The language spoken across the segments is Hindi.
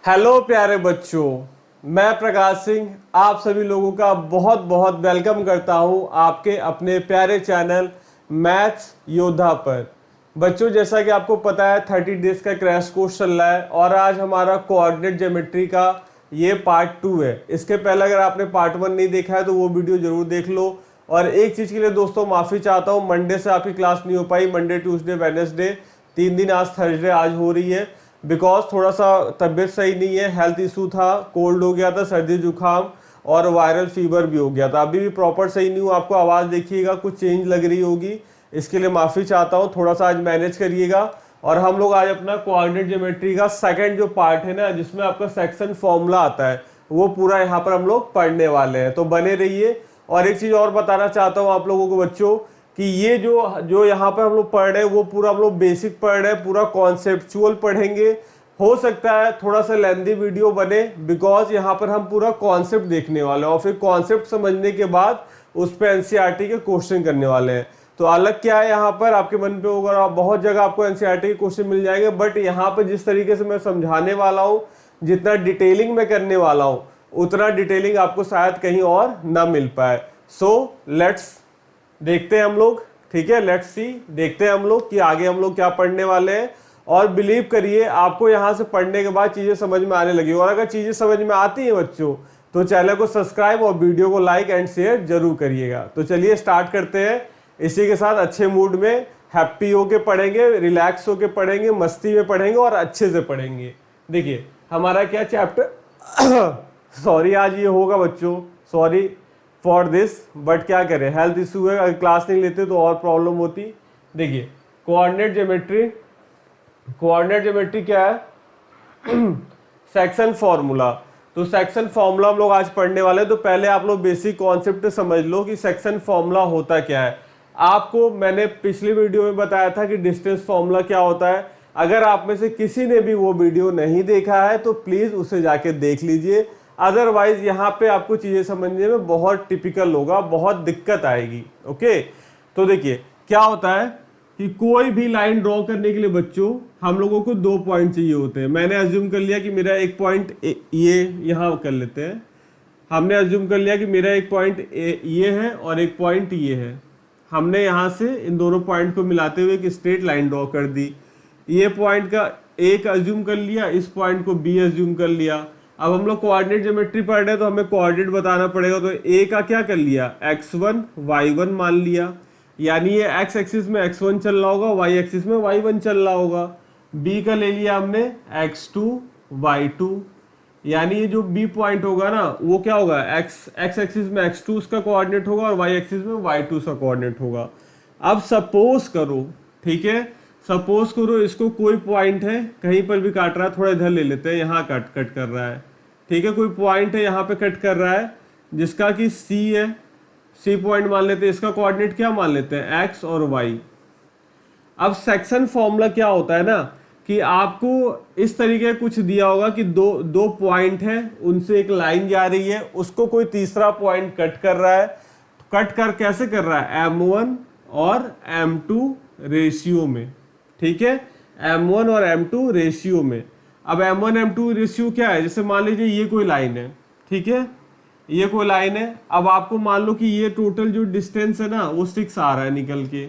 हेलो प्यारे बच्चों, मैं प्रकाश सिंह आप सभी लोगों का बहुत बहुत वेलकम करता हूं आपके अपने प्यारे चैनल मैथ्स योद्धा पर। बच्चों, जैसा कि आपको पता है 30 डेज का क्रैश कोर्स चल रहा है और आज हमारा कोऑर्डिनेट ज्योमेट्री का ये पार्ट 2 है। इसके पहले अगर आपने पार्ट 1 नहीं देखा है तो वो वीडियो जरूर देख लो। और एक चीज़ के लिए दोस्तों माफ़ी चाहता हूँ, मंडे से आपकी क्लास नहीं हो पाई। मंडे, ट्यूसडे, वेडनेसडे 3 दिन, आज थर्सडे आज हो रही है बिकॉज थोड़ा सा तबीयत सही नहीं है, हेल्थ इशू था, कोल्ड हो गया था, सर्दी जुकाम और वायरल फीवर भी हो गया था। अभी भी प्रॉपर सही नहीं हूँ, आपको आवाज़ देखिएगा कुछ चेंज लग रही होगी, इसके लिए माफ़ी चाहता हूँ। थोड़ा सा आज मैनेज करिएगा। और हम लोग आज अपना कोऑर्डिनेट ज्योमेट्री का सेकंड जो पार्ट है ना, जिसमें आपका सेक्शन फॉर्मूला आता है, वो पूरा यहाँ पर हम लोग पढ़ने वाले हैं, तो बने रहिए। और एक चीज़ और बताना चाहता हूँ आप लोगों को बच्चों कि ये जो जो यहाँ पर हम लोग पढ़ रहे हैं वो पूरा हम लोग बेसिक पढ़ रहे हैं, पूरा कॉन्सेप्चुअल पढ़ेंगे। हो सकता है थोड़ा सा लेंदी वीडियो बने बिकॉज यहाँ पर हम पूरा कॉन्सेप्ट देखने वाले हैं और फिर कॉन्सेप्ट समझने के बाद उस पर एनसीईआरटी के क्वेश्चन करने वाले हैं। तो अलग क्या है, यहाँ पर आपके मन पे होगा बहुत जगह आपको एनसीईआरटी के क्वेश्चन मिल जाएंगे, बट यहाँ पर जिस तरीके से मैं समझाने वाला हूँ, जितना डिटेलिंग में करने वाला हूँ, उतना डिटेलिंग आपको शायद कहीं और ना मिल पाए। सो लेट्स देखते हैं हम लोग, ठीक है, लेट्स सी, देखते हैं हम लोग कि आगे हम लोग क्या पढ़ने वाले हैं। और बिलीव करिए आपको यहाँ से पढ़ने के बाद चीजें समझ में आने लगी। और अगर चीजें समझ में आती हैं बच्चों तो चैनल को सब्सक्राइब और वीडियो को लाइक एंड शेयर जरूर करिएगा। तो चलिए स्टार्ट करते हैं। इसी के साथ अच्छे मूड में हैप्पी होके पढ़ेंगे, रिलैक्स होके पढ़ेंगे, मस्ती में पढ़ेंगे और अच्छे से पढ़ेंगे। देखिए हमारा क्या चैप्टर सॉरी आज ये होगा बच्चों, सॉरी फॉर दिस, बट क्या करें, हेल्थ इशू है, अगर क्लास नहीं लेते तो और प्रॉब्लम होती। देखिए कोऑर्डिनेट ज्योमेट्री, कोऑर्डिनेट ज्योमेट्री क्या है सेक्शन फॉर्मूला। तो सेक्शन फॉर्मूला हम लोग आज पढ़ने वाले हैं। तो पहले आप लोग बेसिक कॉन्सेप्ट समझ लो कि सेक्शन फॉर्मूला होता क्या है। आपको मैंने पिछली वीडियो में बताया था कि डिस्टेंस फॉर्मूला क्या होता है। अगर आप में से किसी ने भी वो वीडियो नहीं देखा है तो प्लीज उसे जाके देख लीजिए, अदरवाइज यहाँ पे आपको चीजें समझने में बहुत टिपिकल होगा, बहुत दिक्कत आएगी। ओके, तो देखिए क्या होता है कि कोई भी लाइन ड्रॉ करने के लिए बच्चों हम लोगों को 2 पॉइंट चाहिए होते हैं। मैंने अज्यूम कर लिया कि मेरा एक पॉइंट ये यहाँ कर लेते हैं, हमने अज्यूम कर लिया कि मेरा एक पॉइंट ये है और एक पॉइंट ये है। हमने यहाँ से इन दोनों पॉइंट को मिलाते हुए एक स्ट्रेट लाइन ड्रॉ कर दी। ये पॉइंट का एक अज्यूम कर लिया, इस पॉइंट को बी अज्यूम कर लिया। अब हम लोग कोऑर्डिनेट ज्योमेट्री पढ़ रहे हैं तो हमें कोऑर्डिनेट बताना पड़ेगा। तो ए का क्या कर लिया, x1 y1 मान लिया, यानी ये x एक्सिस में x1 चल रहा होगा, y एक्सिस में y1 चल रहा होगा। b का ले लिया हमने x2 y2, यानी ये जो b पॉइंट होगा ना वो क्या होगा, x एक्सिस में x2 उसका कोऑर्डिनेट होगा और y एक्सिस में y2 उसका कोऑर्डिनेट होगा। अब सपोज करो, ठीक है, सपोज करो इसको कोई पॉइंट है कहीं पर भी काट रहा है, थोड़ा इधर ले लेते हैं, यहाँ कट कर रहा है, ठीक है, कोई पॉइंट है यहाँ पे कट कर रहा है जिसका कि C है, C पॉइंट मान लेते हैं, इसका कोऑर्डिनेट क्या मान लेते हैं, x और y। अब सेक्शन फॉर्मूला क्या होता है ना कि आपको इस तरीके कुछ दिया होगा कि दो पॉइंट है, उनसे एक लाइन जा रही है, उसको कोई तीसरा पॉइंट कट कर रहा है। कट कर कैसे कर रहा है, m1 और m2 रेशियो में, ठीक है, m1 और m2 रेशियो में। अब m1 m2 रेशियो क्या है, जैसे मान लीजिए ये कोई लाइन है, ठीक है, ये कोई लाइन है। अब आपको मान लो कि ये टोटल जो डिस्टेंस है ना वो 6 आ रहा है निकल के,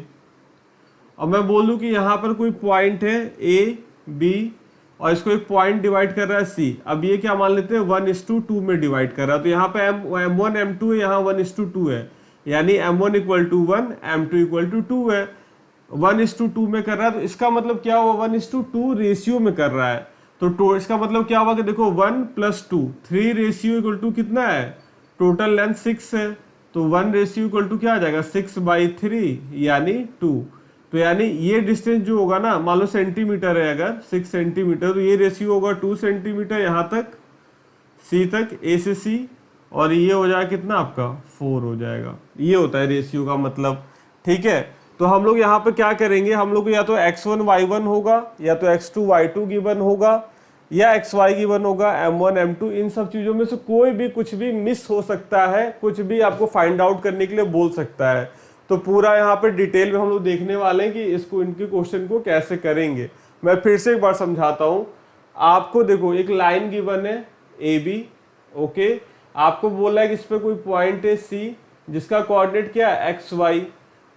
और मैं बोल दूं कि यहाँ पर कोई पॉइंट है ए बी और इसको एक पॉइंट डिवाइड कर रहा है सी। अब ये क्या मान लेते हैं, 1:2 में डिवाइड कर रहा है। तो यहाँ पे m1 m2 है, यहाँ 1:2 है, यानी m1 = 1 m2 = 2 है। 1:2 में कर रहा है तो इसका मतलब क्या हुआ, 1:2 रेशियो में कर रहा है। तो इसका मतलब क्या होगा कि देखो 1 + 2 3 रेशियो = कितना है, टोटल लेंथ 6 है, तो 1 रेशियो = क्या आ जाएगा, 6/3 यानी 2। तो यानी ये डिस्टेंस जो होगा ना, मान लो सेंटीमीटर है, अगर 6 सेंटीमीटर तो ये रेशियो होगा 2 सेंटीमीटर यहाँ तक सी तक, ए से सी, और ये हो जाएगा कितना आपका 4 हो जाएगा। ये होता है रेशियो का मतलब, ठीक है। तो हम लोग यहाँ पे क्या करेंगे, हम लोग या तो x1 y1 होगा, या तो x2 y2 गिवन होगा, या xy गिवन होगा, m1 m2, इन सब चीजों में से कोई भी कुछ भी मिस हो सकता है, कुछ भी आपको फाइंड आउट करने के लिए बोल सकता है। तो पूरा यहाँ पे डिटेल में हम लोग देखने वाले हैं कि इसको, इनके क्वेश्चन को कैसे करेंगे। मैं फिर से एक बार समझाता हूँ। आपको देखो एक लाइन गिवन है ए बी, ओके, आपको बोला है कि इस पे कोई पॉइंट है सी जिसका कोऑर्डिनेट क्या है एक्स वाई,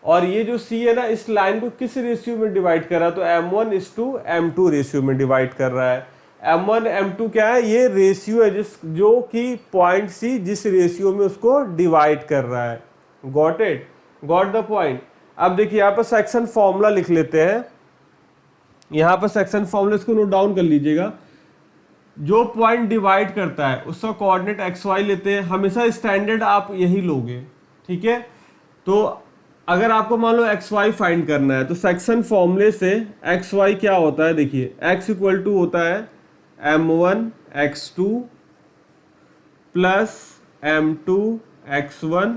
और ये जो सी है ना इस लाइन को किस रेशियो में डिवाइड कर रहा है, तो m1:m2 रेशियो में डिवाइड कर रहा है। m1 m2 क्या है, ये रेशियो है जो कि पॉइंट सी जिस रेशियो में उसको डिवाइड कर रहा है। Got it, got the point. अब देखिए यहाँ पर सेक्शन फॉर्मूला लिख लेते हैं, यहाँ पर सेक्शन फॉर्मूला इसको नोट डाउन कर लीजिएगा। जो पॉइंट डिवाइड करता है उसका कोऑर्डिनेट एक्स वाई लेते हैं, हमेशा स्टैंडर्ड आप यही लोगे, ठीक है। तो अगर आपको मान लो एक्स वाई फाइंड करना है तो सेक्शन फॉर्मूले से एक्स वाई क्या होता है, देखिए एक्स इक्वल टू होता है m1x2 प्लस m2x1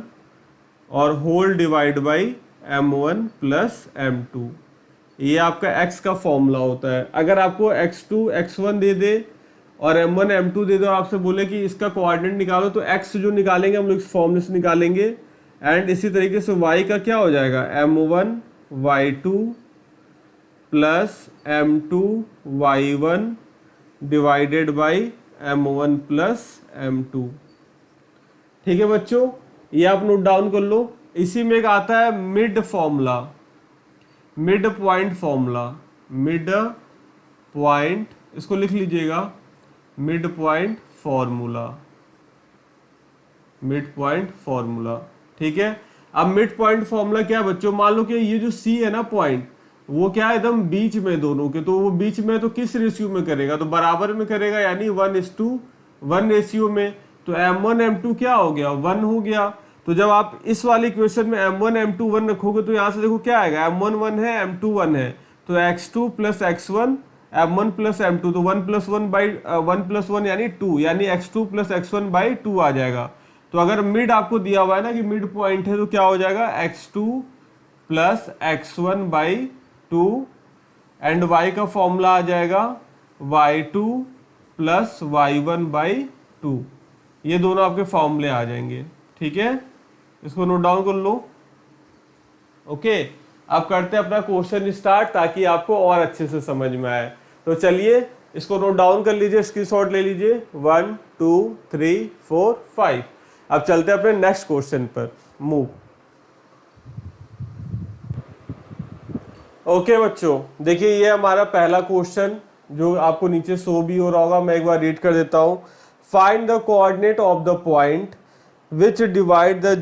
और whole divide by m1 plus m2। ये आपका x का फॉर्मूला होता है। अगर आपको x2 x1 दे दे और m1 m2 दे दो और आपसे बोले कि इसका कोऑर्डिनेट निकालो, तो x जो निकालेंगे हम लोग इस फॉर्मूले से निकालेंगे, एंड इसी तरीके से y का क्या हो जाएगा m1 y2 plus m2 y1 divided by m1 plus m2। ठीक है बच्चों, ये आप नोट डाउन कर लो। इसी में एक आता है mid formula, mid point formula, mid point, इसको लिख लीजिएगा mid point formula, mid point formula, ठीक है। अब मिड पॉइंट फॉर्मूला क्या है बच्चों, मान लो कि ये जो सी है ना पॉइंट, वो क्या है एकदम बीच में दोनों के, तो वो बीच में तो किस रेशियो में करेगा, तो बराबर में करेगा, यानी 1:1 रेशियो में। तो m1 m2 क्या हो गया, 1 हो गया। तो जब आप इस वाली इक्वेशन में m1 m2 1 रखोगे तो यहाँ से देखो क्या आएगा, m1 1 है m2 1 है, तो x2 plus x1 m1 plus m2, तो 1 प्लस 1 यानी 2, यानी x2 प्लस x1 बाई 2 आ जाएगा। तो अगर मिड आपको दिया हुआ है ना कि मिड पॉइंट है, तो क्या हो जाएगा x2 plus x1 by 2, and y का फॉर्मूला आ जाएगा y2 प्लस y1 बाई 2। ये दोनों आपके फॉर्मूले आ जाएंगे, ठीक है। इसको नोट डाउन कर लो, ओके। अब करते हैं अपना क्वेश्चन स्टार्ट ताकि आपको और अच्छे से समझ में आए। तो चलिए इसको नोट डाउन कर लीजिए, स्क्रीनशॉट ले लीजिए, 1 2 3 4 5। अब चलते हैं अपने नेक्स्ट क्वेश्चन पर, मूव। ओके बच्चों, देखिए ये हमारा पहला क्वेश्चन जो आपको नीचे शो भी हो रहा होगा, मैं एक बार रीड कर देता हूं। Find the coordinate of the point which divides the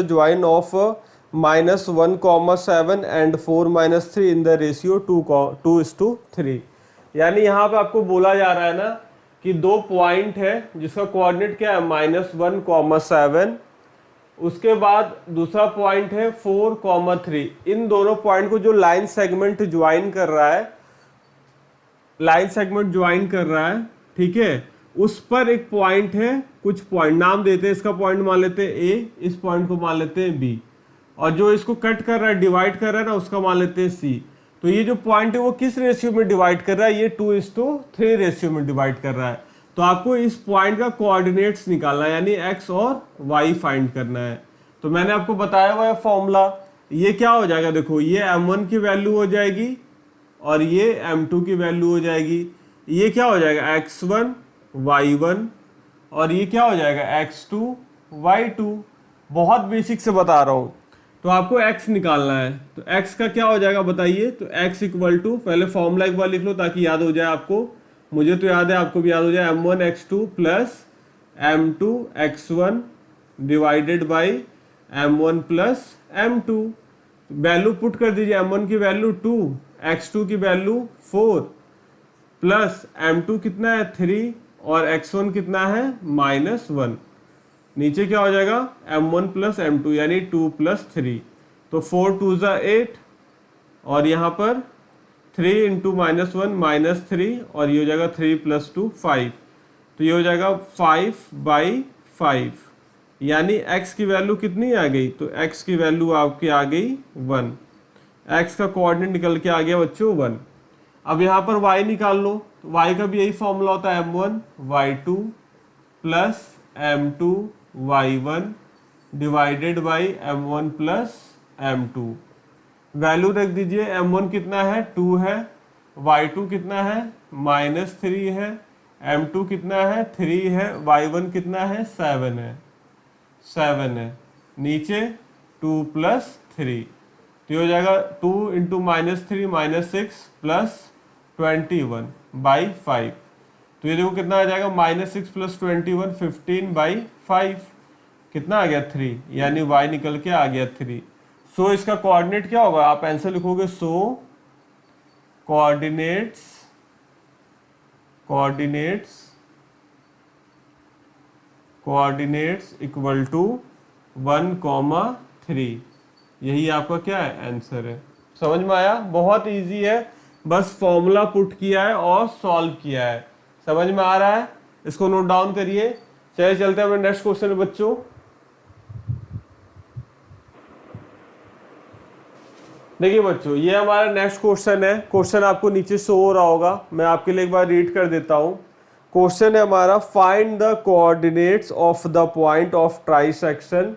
join of -1,7 and 4-3 in the ratio 2:3। यानी यहाँ पे आपको बोला जा रहा है ना कि दो पॉइंट है जिसका कोऑर्डिनेट क्या है -1,7, उसके बाद दूसरा पॉइंट है 4,3। इन दोनों पॉइंट को जो लाइन सेगमेंट ज्वाइन कर रहा है, लाइन सेगमेंट ज्वाइन कर रहा है, ठीक है, उस पर एक पॉइंट है, कुछ पॉइंट नाम देते हैं, इसका पॉइंट मान लेते हैं ए, इस पॉइंट को मान लेते हैं बी, और जो इसको कट कर रहा है, डिवाइड कर रहा है ना, उसका मान लेते हैं सी। तो ये जो पॉइंट है वो किस रेशियो में डिवाइड कर रहा है, ये 2:3 रेशियो में डिवाइड कर रहा है। तो आपको इस पॉइंट का कोऑर्डिनेट्स निकालना है, यानी एक्स और वाई फाइंड करना है। तो मैंने आपको बताया हुआ है फॉर्मूला, ये क्या हो जाएगा, देखो ये m1 की वैल्यू हो जाएगी और ये m2 की वैल्यू हो जाएगी। ये क्या हो जाएगा x1 y1 और ये क्या हो जाएगा x2 y2। बहुत बेसिक से बता रहा हूं। तो आपको x निकालना है, तो x का क्या हो जाएगा बताइए। तो x इक्वल टू, पहले फॉर्मूला एक बार लिख लो ताकि याद हो जाए आपको, मुझे तो याद है, आपको भी याद हो जाए, m1x2 plus m2x1 divided by m1 plus m2। Value put कर दीजिए, m1 की वैल्यू 2, x2 की वैल्यू 4 प्लस m2 कितना है 3 और x1 कितना है -1। नीचे क्या हो जाएगा m1 प्लस m2 यानी 2 प्लस 3, तो 4 2 ज़ा 8 और यहाँ पर 3 इंटू -1 -3 और ये हो जाएगा 3 प्लस 2 5। तो ये हो जाएगा 5/5, यानी x की वैल्यू कितनी आ गई, तो x की वैल्यू आपकी आ गई 1। x का कोऑर्डिनेट निकल के आ गया बच्चों 1। अब यहाँ पर y निकाल लो, तो y का भी यही फॉर्मूला होता है m1 y2 plus m2 y1 divided by m1 plus m2। Value रख दीजिए, m1 कितना है 2 है, y2 कितना है -3 है, m2 कितना है 3 है, y1 कितना है 7 है, 7 है, नीचे 2 + 3, तो ये हो जाएगा 2 × -3 -6 + 21/5। तो ये देखो कितना आ जाएगा, -6 + 21 15/5, कितना आ गया 3, यानी y निकल के आ गया 3। सो इसका कोऑर्डिनेट क्या होगा, आप आंसर लिखोगे सो कोऑर्डिनेट्स इक्वल टू 1,3। यही आपका क्या है आंसर है। समझ में आया, बहुत इजी है, बस फॉर्मूला पुट किया है और सॉल्व किया है। समझ में आ रहा है, इसको नोट डाउन करिए। चलिए चलते हैं अपने नेक्स्ट क्वेश्चन में बच्चों। देखिए बच्चों, ये हमारा नेक्स्ट क्वेश्चन है। क्वेश्चन आपको नीचे शो हो रहा होगा, मैं आपके लिए एक बार रीड कर देता हूं। क्वेश्चन है हमारा, find the coordinates of the point of trisection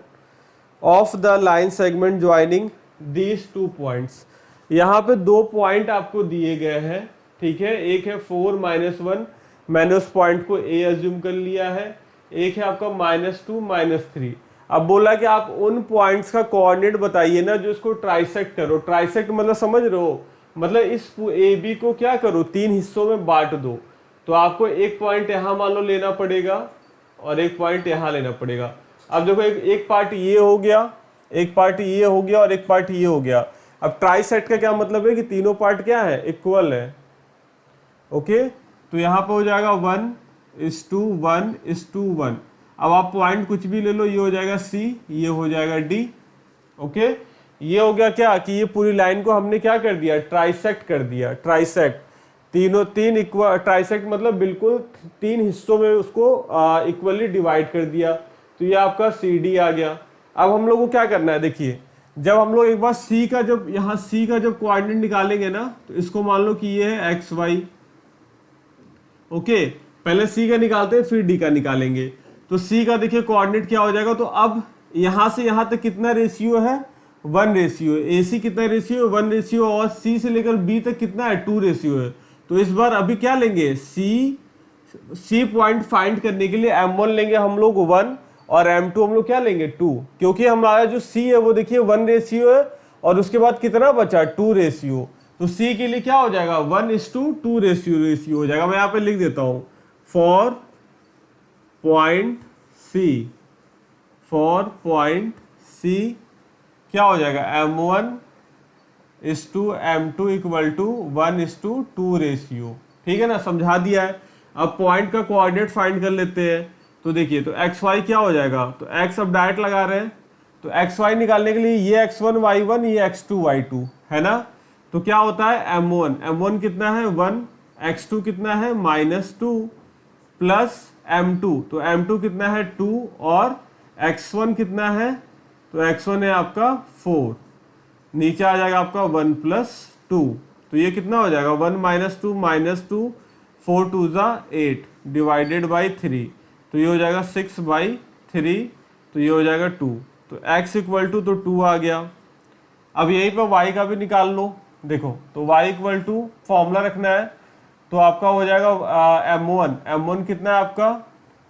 of the line segment joining these 2 points. यहाँ पे 2 पॉइंट आपको दिए गए हैं, ठीक है। एक है 4 - 1, मैंने उस पॉइंट को ए अज्यूम कर लिया है। एक है आपका -2 -3। अब बोला कि आप उन पॉइंट्स का कोऑर्डिनेट बताइए ना जो इसको ट्राइसेक्ट करो। ट्राइसेक्ट मतलब समझ रहे हो, मतलब इस ए बी को क्या करो, 3 हिस्सों में बांट दो। तो आपको एक पॉइंट यहाँ मान लो लेना पड़ेगा और एक पॉइंट यहाँ लेना पड़ेगा। अब देखो एक पार्ट ये हो गया, एक पार्ट ये हो गया और एक पार्ट ये हो गया। अब ट्राइसेक्ट का क्या मतलब है कि तीनों पार्ट क्या है, इक्वल है। ओके, तो यहाँ पे हो जाएगा 1:1:1। अब आप पॉइंट कुछ भी ले लो, ये हो जाएगा C, ये हो जाएगा D। ओके, ये हो गया क्या कि ये पूरी लाइन को हमने क्या कर दिया, ट्राइसेक्ट कर दिया। ट्राइसेक्ट तीन इक्वल, ट्राइसेक्ट मतलब बिल्कुल 3 हिस्सों में उसको इक्वली डिवाइड कर दिया। तो ये आपका CD आ गया। अब हम लोग को क्या करना है, देखिए जब हम लोग एक बार C का जब यहाँ C का जब कोऑर्डिनेट निकालेंगे ना, तो इसको मान लो कि ये है XY। ओके, पहले C का निकालते हैं फिर D का निकालेंगे। तो C का देखिए कोऑर्डिनेट क्या हो जाएगा। तो अब यहां से यहां तक कितना रेशियो है, 1 रेशियो है। AC कितना रेशियो है, 1 रेशियो, और C से लेकर B तक कितना है, 2 रेशियो है। तो इस बार अभी क्या लेंगे, C पॉइंट फाइंड करने के लिए M1 लेंगे हम लोग 1 और M2 हम लोग क्या लेंगे 2, क्योंकि हमारा जो C है वो देखिए 1 रेशियो है और उसके बाद कितना बचा 2 रेशियो। तो C के लिए क्या हो जाएगा 1:2 रेशियो हो जाएगा। मैं यहाँ पे लिख देता हूं, फॉर पॉइंट C क्या हो जाएगा M1:M2 इक्वल टू 1:2 रेशियो। ठीक है ना, समझा दिया है। अब पॉइंट का कोऑर्डिनेट फाइंड कर लेते हैं। तो देखिए, तो XY क्या हो जाएगा, तो X अब डायरेक्ट लगा रहे हैं, तो XY निकालने के लिए ये X1 Y1, ये X2 Y2 है ना। तो क्या होता है M1 कितना है 1, X2 कितना है -2 प्लस M2, तो M2 कितना है 2 और X1 कितना है, तो X1 है आपका 4, नीचे आ जाएगा आपका 1 + 2। तो ये कितना हो जाएगा 1 - 2 -2, 4 2 8 डिवाइडेड बाई 3, तो ये हो जाएगा 6/3, तो ये हो जाएगा 2। तो x इक्वल टू तो 2 आ गया। अब यहीं पर y का भी निकाल लो। देखो, तो y इक्वल टू फॉर्मूला रखना है, तो आपका हो जाएगा M1 कितना है आपका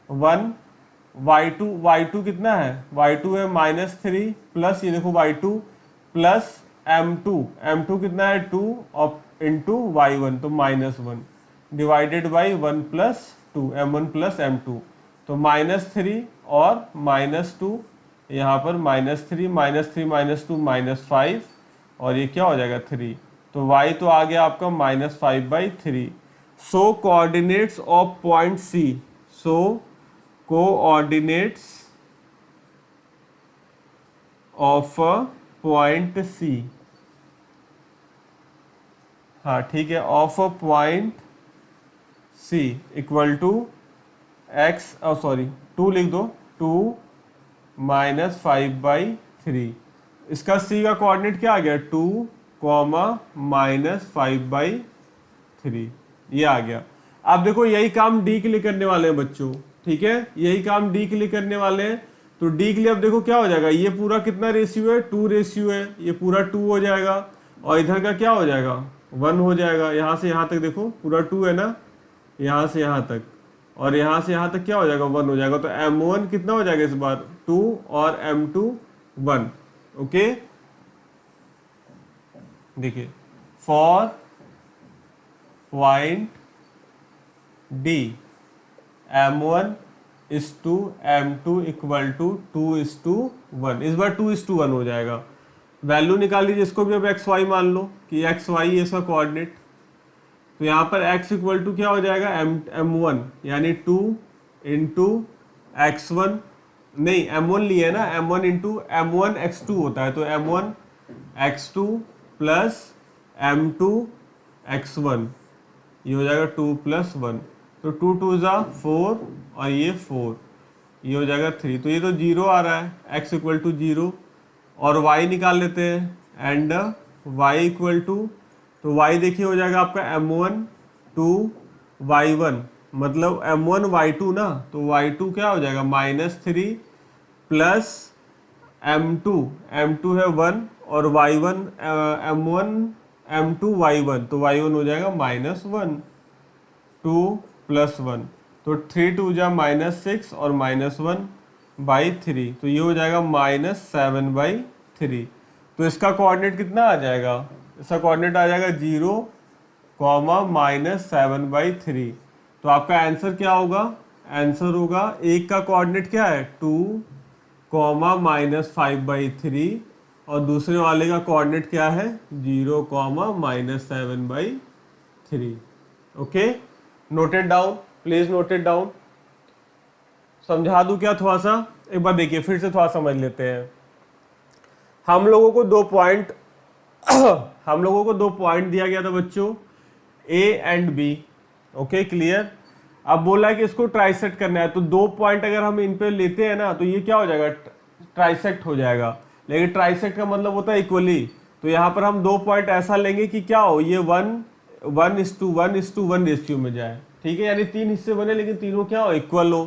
1, y2 कितना है, y2 है -3 प्लस ये देखो y2 प्लस M2 कितना है 2 और इंटू y1 तो -1 डिवाइडेड बाई 1 + 2 M1 + M2, तो -3 और -2, यहाँ पर -3 -2 और ये क्या हो जाएगा 3, तो y तो आ गया आपका -5/3। So coordinates of point C, so coordinates of point C, हाँ ठीक है, of point C equal to x, 2 लिख दो, 2 - 5/3। इसका C का कोऑर्डिनेट क्या आ गया 2, -5/3, ये आ गया। अब देखो यही काम D के लिए करने वाले हैं बच्चों, ठीक है, यही काम D के लिए करने वाले हैं। तो D के लिए अब देखो क्या हो जाएगा, ये पूरा कितना रेशियो है 2 रेशियो है, ये पूरा 2 हो जाएगा और इधर का क्या हो जाएगा 1 हो जाएगा। यहाँ से यहाँ तक देखो पूरा 2 है ना, यहाँ से यहाँ तक, और यहाँ से यहाँ तक क्या हो जाएगा 1 हो जाएगा। तो M1 कितना हो जाएगा इस बार 2 और M2 1। ओके, देखिए for point D M1 is to M2 equal to 2:1। इस बार 2:1 हो जाएगा। वैल्यू निकाल लीजिए इसको भी अब एक्स वाई मान लो कि एक्स वाई इसका कोऑर्डिनेट। तो यहाँ पर x इक्वल टू क्या हो जाएगा M1 यानी 2 इंटू x1, नहीं M1 लिए ना, M1 इंटू M1 x2 होता है, तो M1 x2 plus M2 x1, ये हो जाएगा 2 + 1। तो 2 × 2 = 4 और ये 4, ये हो जाएगा 3। तो ये तो 0 आ रहा है, x इक्वल टू 0। और y निकाल लेते हैं एंड y इक्वल टू, तो y देखिए हो जाएगा आपका M1 2 y1, मतलब M1 y2 ना, तो y2 क्या हो जाएगा -3 प्लस M2 है 1 और y1 M1 M2 y1, तो y1 हो जाएगा -1, 2 + 1, तो 3 × 2 = -6 और -1/3, तो ये हो जाएगा -7/3। तो इसका कोऑर्डिनेट कितना आ जाएगा, इसका कोऑर्डिनेट आ जाएगा 0, -7/3। तो आपका आंसर क्या होगा, आंसर होगा एक का कोऑर्डिनेट क्या है 2, -5/3 और दूसरे वाले का कोऑर्डिनेट क्या है 0, -7/3। Okay, noted down, please noted down. समझा दूं क्या थोड़ा सा, एक बार देखिए फिर से थोड़ा समझ लेते हैं। हम लोगों को 2 पॉइंट हम लोगों को 2 पॉइंट दिया गया था बच्चों, A and B। Okay, clear. अब बोला है कि इसको ट्राइसेक्ट करना है, तो 2 पॉइंट अगर हम इन पे लेते हैं ना तो ये क्या हो जाएगा ट्राइसेक्ट हो जाएगा। लेकिन ट्राइसेक्ट का मतलब होता है इक्वली, तो यहाँ पर हम 2 पॉइंट ऐसा लेंगे कि क्या हो, ये 1:1 रेशियो में जाए। ठीक है, यानी 3 हिस्से बने लेकिन तीनों क्या हो इक्वल हो।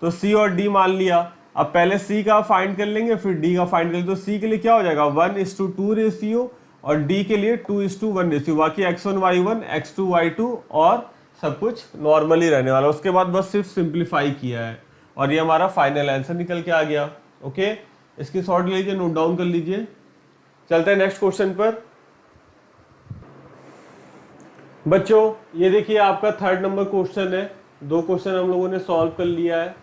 तो C और D मान लिया। अब पहले C का फाइंड कर लेंगे फिर D का फाइंड कर लेंगे। तो C के लिए क्या हो जाएगा 1:2 रेशियो और D के लिए 2:1 रेशियो। बाकी x1 y1 x2 y2 और सब कुछ नॉर्मली रहने वाला। उसके बाद बस सिर्फ सिंप्लीफाई किया है और ये हमारा फाइनल आंसर निकल के आ गया। ओके, इसकी शॉर्ट लीजिए, नोट डाउन कर लीजिए। चलते हैं नेक्स्ट क्वेश्चन पर। बच्चों ये देखिए आपका 3rd नंबर क्वेश्चन है। 2 क्वेश्चन हम लोगों ने सॉल्व कर लिया है।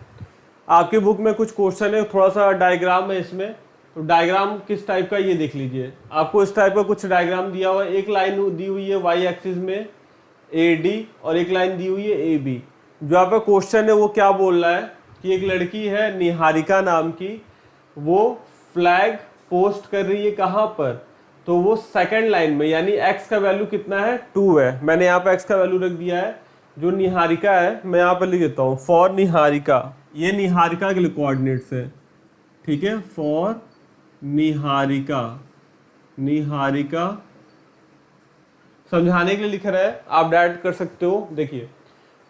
आपकी बुक में कुछ क्वेश्चन है, थोड़ा सा डायग्राम है इसमें, तो डायग्राम किस टाइप का ये देख लीजिए। आपको इस टाइप का कुछ डायग्राम दिया हुआ है। एक लाइन दी हुई है वाई एक्सिस में AD और एक लाइन दी हुई है AB। जो आपका क्वेश्चन है वो क्या बोल रहा है कि एक लड़की है निहारिका नाम की, वो फ्लैग पोस्ट कर रही है कहाँ पर, तो वो 2nd लाइन में, यानी x का वैल्यू कितना है 2 है। मैंने यहाँ पे x का वैल्यू रख दिया है। जो निहारिका है मैं यहाँ पे लिख देता हूँ फॉर निहारिका, ये निहारिका के लिए कोऑर्डिनेट्स है। ठीक है, फॉर निहारिका, निहारिका समझाने के लिए लिख रहा है, आप डायरेक्ट कर सकते हो। देखिए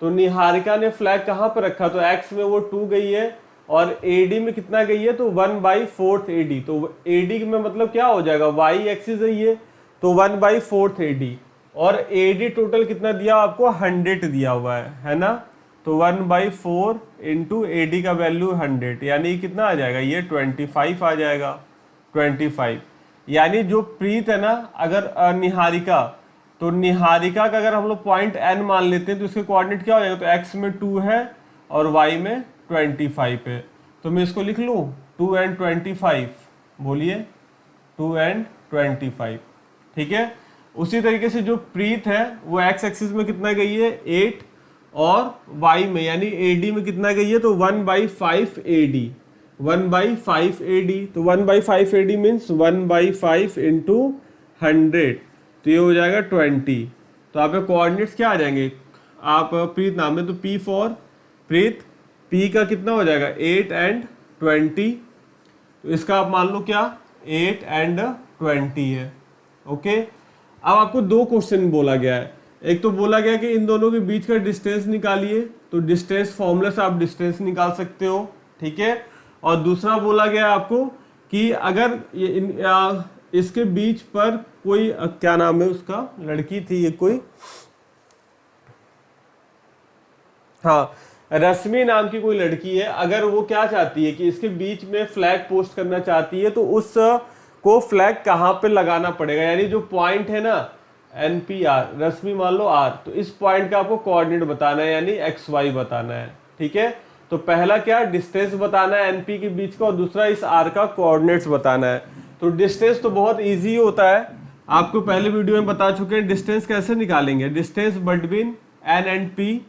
तो निहारिका ने फ्लैग कहाँ पर रखा, तो x में वो 2 गई है और AD में कितना गई है, तो 1/4 AD। तो AD में मतलब क्या हो जाएगा, y एक्सिस है ये, तो 1/4 AD और AD टोटल कितना दिया आपको 100 दिया हुआ है ना। तो 1/4 इंटू AD का वैल्यू 100, यानी कितना आ जाएगा ये 25 आ जाएगा। 25 यानी जो प्रीत है ना, अगर निहारिका, तो निहारिका का अगर हम लोग पॉइंट N मान लेते हैं तो इसके कोऑर्डिनेट क्या हो जाएगा, तो x में 2 है और y में 25 है। तो मैं इसको लिख लूँ 2 and 25, बोलिए 2 and 25। ठीक है, उसी तरीके से जो प्रीत है वो x एक्सिस में कितना गई है 8 और y में यानी AD में कितना गई है, तो 1/5 AD, 1/5 AD। तो 1/5 AD मीन्स 1/5 इंटू 100, तो ये हो जाएगा 20। तो आपके कोऑर्डिनेट्स क्या आ जाएंगे, आप प्रीत नाम है तो P फॉर प्रीत, P का कितना हो जाएगा 8 and 20, तो इसका आप मान लो क्या 8 and 20 है। ओके, अब आपको 2 क्वेश्चन बोला गया है। एक तो बोला गया कि इन दोनों के बीच का डिस्टेंस निकालिए, तो डिस्टेंस फॉर्मूला से आप डिस्टेंस निकाल सकते हो। ठीक है, और दूसरा बोला गया आपको कि अगर इसके बीच पर कोई क्या नाम है उसका, लड़की थी ये कोई, हाँ रश्मि नाम की कोई लड़की है, अगर वो क्या चाहती है कि इसके बीच में फ्लैग पोस्ट करना चाहती है तो उस को फ्लैग कहाँ पे लगाना पड़ेगा, यानी जो पॉइंट है ना NPR, रश्मि मान लो R, तो इस पॉइंट का आपको कोऑर्डिनेट बताना है यानी XY बताना है। ठीक है, तो पहला क्या डिस्टेंस बताना है NP के बीच का, और दूसरा इस R का कोऑर्डिनेट्स बताना है। तो डिस्टेंस तो बहुत इजी होता है, आपको पहले वीडियो में बता चुके हैं डिस्टेंस कैसे निकालेंगे। Distance between N and P,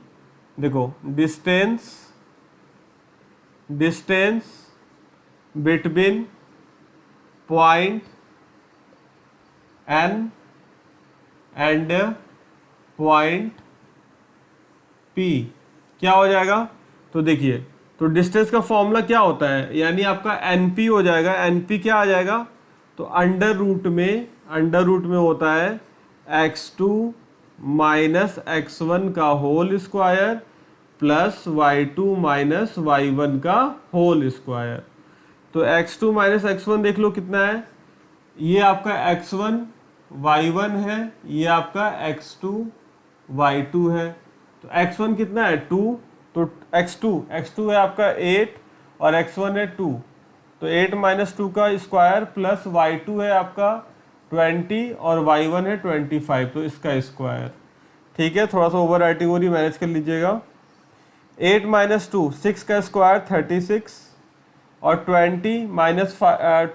देखो distance between point N and point P क्या हो जाएगा, तो देखिए तो डिस्टेंस का फॉर्मूला क्या होता है, यानी आपका NP हो जाएगा। NP क्या आ जाएगा, तो अंडर रूट में होता है x2 माइनस x1 का whole square plus y2 minus y1 का होल स्क्वायर। तो x2 माइनस x1 देख लो कितना है, ये आपका x1 y1 है, ये आपका x2 y2 है। तो x1 कितना है 2, तो x2 है आपका 8 और x1 है 2, तो 8 माइनस 2 का स्क्वायर प्लस y2 है आपका 20 और y1 है 25, तो इसका स्क्वायर। ठीक है, थोड़ा सा ओवर राइटिंग हो रही, मैनेज कर लीजिएगा। 8 माइनस 2 6 का स्क्वायर 36 और 20 माइनस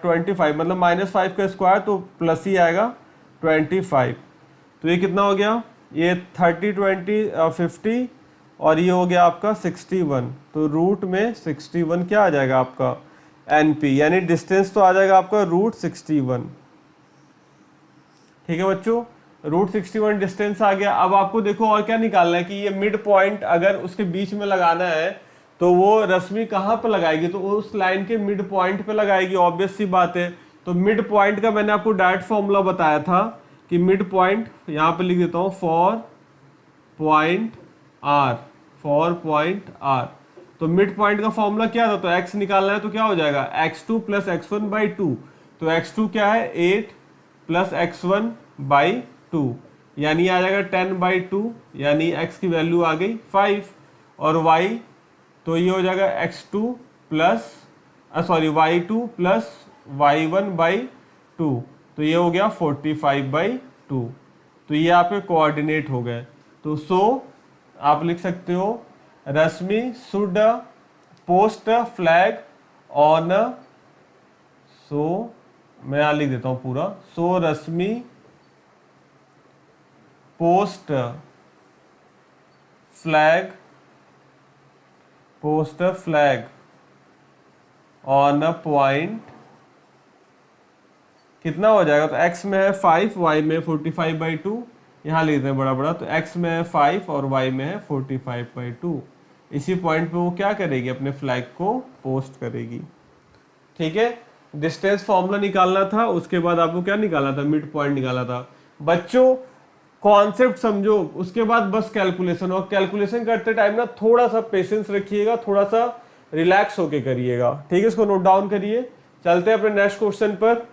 25 मतलब -5 का स्क्वायर, तो प्लस ही आएगा 25। तो ये कितना हो गया, ये 30 20 50 और ये हो गया आपका 61। तो रूट में 61 क्या आ जाएगा आपका NP, यानी डिस्टेंस तो आ जाएगा आपका √61। ठीक है बच्चों, √61 डिस्टेंस आ गया। अब आपको देखो और क्या निकालना है कि ये मिड पॉइंट अगर उसके बीच में लगाना है तो वो रश्मि कहाँ पे लगाएगी, तो उस लाइन के मिड पॉइंट पे लगाएगी, ऑब्वियस सी बात है। तो मिड पॉइंट का मैंने आपको डायरेक्ट फॉर्मूला बताया था कि मिड पॉइंट, यहाँ पे लिख देता हूँ फॉर पॉइंट R, तो मिड पॉइंट का फॉर्मूला क्या था, तो x निकालना है तो क्या हो जाएगा x2 प्लस x1/2, तो x2 क्या है 8 प्लस x1/2 यानी आ जाएगा 10/2, यानी x की वैल्यू आ गई 5, और y तो ये हो जाएगा x2 plus y2 plus y1/2, तो ये हो गया 45/2। तो ये आपके कोऑर्डिनेट हो गए। तो सो आप लिख सकते हो Rashmi should post flag on, so मैं यहां लिख देता हूं पूरा, so Rashmi post flag on a point, कितना हो जाएगा, तो x में है 5, y में 45/2, यहाँ लिख देते हैं बड़ा बड़ा, तो x में है 5 और y में है 45/2। इसी पॉइंट पे वो क्या करेगी, अपने फ्लैग को पोस्ट करेगी। ठीक है, डिस्टेंस फॉर्मूला निकालना था, उसके बाद आपको क्या निकालना था, मिड पॉइंट निकालना था। बच्चों कॉन्सेप्ट समझो, उसके बाद बस कैलकुलेशन, और कैलकुलेशन करते टाइम ना थोड़ा सा पेशेंस रखिएगा, थोड़ा सा रिलैक्स होके करिएगा। ठीक है, इसको नोट डाउन करिए। चलते हैं अपने नेक्स्ट क्वेश्चन पर।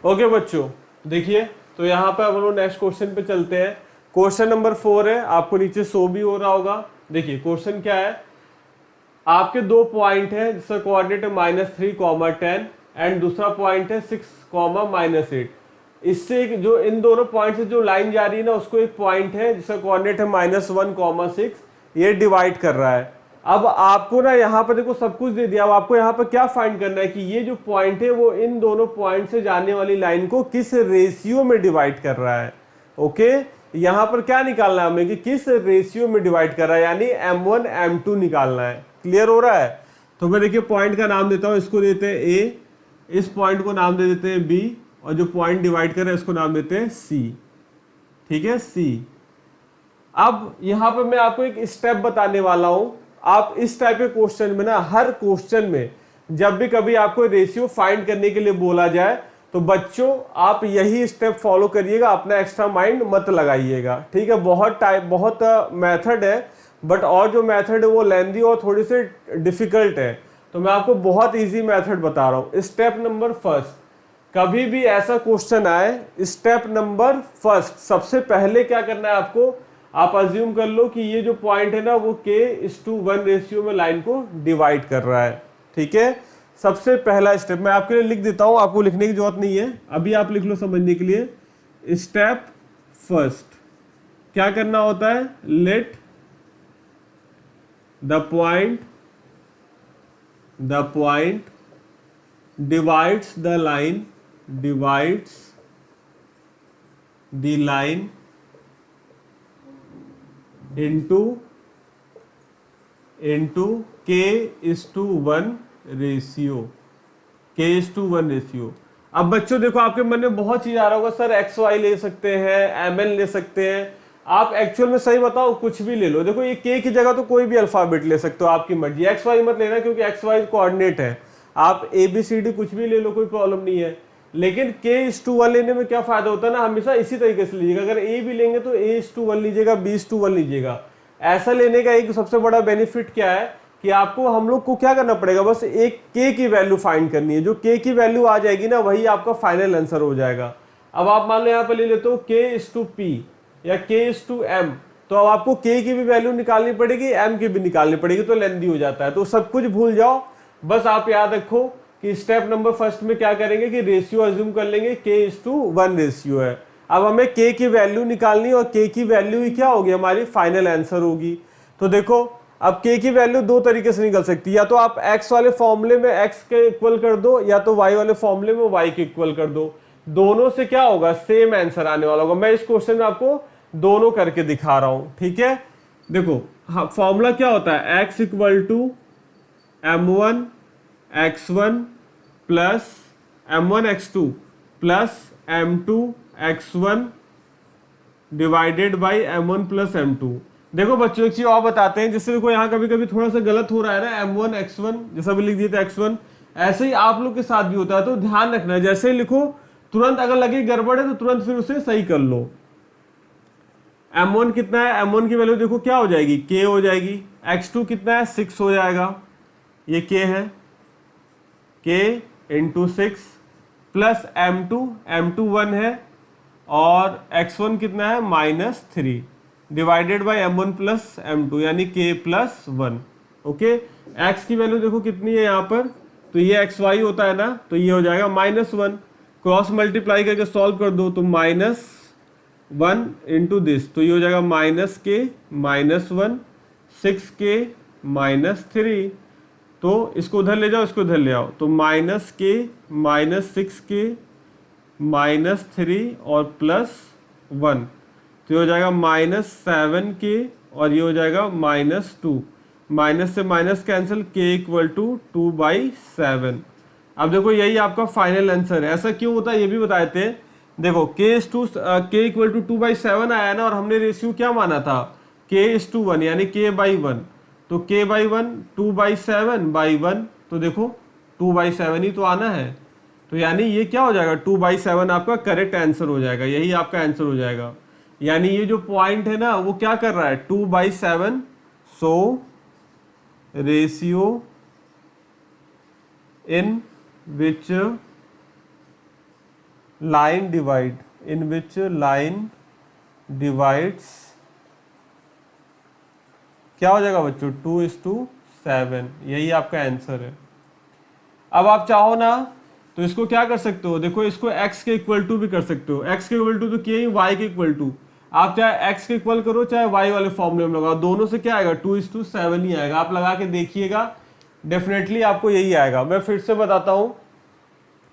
ओके बच्चों देखिए, तो यहाँ पे अब हम लोग नेक्स्ट क्वेश्चन पे चलते हैं। क्वेश्चन नंबर 4 है, आपको नीचे शो भी हो रहा होगा। देखिए क्वेश्चन क्या है, आपके दो पॉइंट है जिसका कोऑर्डिनेट है -3, 10 एंड दूसरा पॉइंट है 6, -8। इससे जो इन दोनों पॉइंट से जो लाइन जा रही है ना, उसको एक पॉइंट है जिसका कोऑर्डिनेट है -1, 6, ये डिवाइड कर रहा है। अब आपको ना यहाँ पर देखो सब कुछ दे दिया, अब आपको यहाँ पर क्या फाइंड करना है कि ये जो पॉइंट है वो इन दोनों पॉइंट से जाने वाली लाइन को किस रेशियो में डिवाइड कर रहा है। ओके, यहाँ पर क्या निकालना है हमें कि किस रेशियो में डिवाइड कर रहा है, यानी m1 m2 निकालना है। क्लियर हो रहा है? तो मैं देखिए पॉइंट का नाम देता हूँ, इसको देते हैं A, इस पॉइंट को नाम दे देते हैं B, और जो पॉइंट डिवाइड कर रहे हैं इसको नाम देते हैं C। ठीक है, C। अब यहाँ पर मैं आपको एक स्टेप बताने वाला हूं। आप इस टाइप के क्वेश्चन में ना, हर क्वेश्चन में जब भी कभी आपको रेशियो फाइंड करने के लिए बोला जाए तो बच्चों आप यही स्टेप फॉलो करिएगा, अपना एक्स्ट्रा माइंड मत लगाइएगा। ठीक है, बहुत मेथड है, बट और जो मेथड है वो लेंदी और थोड़ी सी डिफिकल्ट है, तो मैं आपको बहुत इजी मेथड बता रहा हूँ। स्टेप नंबर फर्स्ट, कभी भी ऐसा क्वेश्चन आए, स्टेप नंबर फर्स्ट, सबसे पहले क्या करना है आपको, आप अज्यूम कर लो कि ये जो पॉइंट है ना वो k:1 रेशियो में लाइन को डिवाइड कर रहा है। ठीक है, सबसे पहला स्टेप मैं आपके लिए लिख देता हूं, आपको लिखने की जरूरत नहीं है, अभी आप लिख लो समझने के लिए। स्टेप फर्स्ट क्या करना होता है, let the point divides the line into k:1 ratio, k:1 ratio. अब बच्चों देखो आपके मन में बहुत चीज आ रहा होगा, सर एक्स वाई ले सकते हैं, एम एन ले सकते हैं, आप एक्चुअल में सही बताओ कुछ भी ले लो। देखो ये के की जगह तो कोई भी अल्फाबेट ले सकते हो, आपकी मर्जी, एक्स वाई मत लेना क्योंकि एक्स वाई कोऑर्डिनेट है, आप ए बी सी डी कुछ भी ले लो, कोई प्रॉब्लम नहीं है। लेकिन k:1 लेने में क्या फायदा होता है ना, हमेशा इसी तरीके से लीजिएगा, अगर ए भी लेंगे तो a:1 लीजिएगा, b:1 लीजिएगा। ऐसा लेने का एक सबसे बड़ा बेनिफिट क्या है कि आपको, हम लोग को क्या करना पड़ेगा, बस एक k की वैल्यू फाइंड करनी है, जो k की वैल्यू आ जाएगी ना वही आपका फाइनल आंसर हो जाएगा। अब आप मान लो यहाँ पर ले लेते हो k:p या k:m, तो अब आपको k की भी वैल्यू निकालनी पड़ेगी, m की भी निकालनी पड़ेगी, तो लेंथी हो जाता है। तो सब कुछ भूल जाओ, बस आप याद रखो कि स्टेप नंबर फर्स्ट में क्या करेंगे कि रेशियो अज्यूम कर लेंगे, k:1 रेशियो है। अब हमें k की वैल्यू निकालनी और k की वैल्यू ही क्या होगी, हमारी फाइनल आंसर होगी। तो देखो अब k की वैल्यू दो तरीके से निकल सकती है, या तो आप x वाले फॉर्मूले में x के इक्वल कर दो, या तो y वाले फॉर्मूले में y के इक्वल कर दो। दोनों से क्या होगा, सेम आंसर आने वाला होगा। मैं इस क्वेश्चन में आपको दोनों करके दिखा रहा हूं। ठीक है, देखो फॉर्मूला क्या होता है, x = m1 x1 plus m1 x2 plus m2 x1 divided by m1 plus m2। देखो बच्चों एक चीज और बताते हैं, जिससे देखो यहाँ कभी कभी थोड़ा सा गलत हो रहा है ना, m1 x1 जैसा भी लिख दिया था x1, ऐसे ही आप लोग के साथ भी होता है, तो ध्यान रखना है, जैसे ही लिखो तुरंत अगर लगे गड़बड़ है तो तुरंत फिर उसे सही कर लो। m1 कितना है, m1 की वैल्यू देखो क्या हो जाएगी, k हो जाएगी। x2 कितना है, 6 हो जाएगा, ये k है, k × 6 प्लस m2 1 है, और x1 कितना है, -3 divided by m1 plus m2 यानी k+1। ओके, x की वैल्यू देखो कितनी है यहाँ पर, तो ये xy होता है ना, तो ये हो जाएगा -1, क्रॉस मल्टीप्लाई करके सॉल्व कर दो तो -1 इंटू दिस, तो ये हो जाएगा -k -1 6k -3, तो इसको उधर ले जाओ, इसको उधर ले आओ, तो -k -6k -3 और +1, तो ये हो जाएगा -7k और ये हो जाएगा -2, माइनस से माइनस कैंसिल, k = 2/7। अब देखो यही आपका फाइनल आंसर है। ऐसा क्यों होता है ये भी बताए थे। देखो k = 2/7 आया ना, और हमने रेशियो क्या माना था, k:1 यानी k/1, तो k/1 2/7/1, तो देखो 2/7 ही तो आना है, तो यानी ये क्या हो जाएगा, 2/7 आपका करेक्ट आंसर हो जाएगा, यही आपका आंसर हो जाएगा। यानी ये जो पॉइंट है ना वो क्या कर रहा है, 2/7, so ratio in which line divides क्या हो जाएगा बच्चों, 2:7, यही आपका आंसर है। अब आप चाहो ना तो इसको क्या कर सकते हो, देखो इसको x के इक्वल टू भी कर सकते हो, x के इक्वल टू तो किया ही, y के इक्वल टू, आप चाहे x के इक्वल करो चाहे y वाले फॉर्मूले में लगाओ, दोनों से क्या आएगा, 2:7 ही आएगा। आप लगा के देखिएगा, डेफिनेटली आपको यही आएगा। मैं फिर से बताता हूं,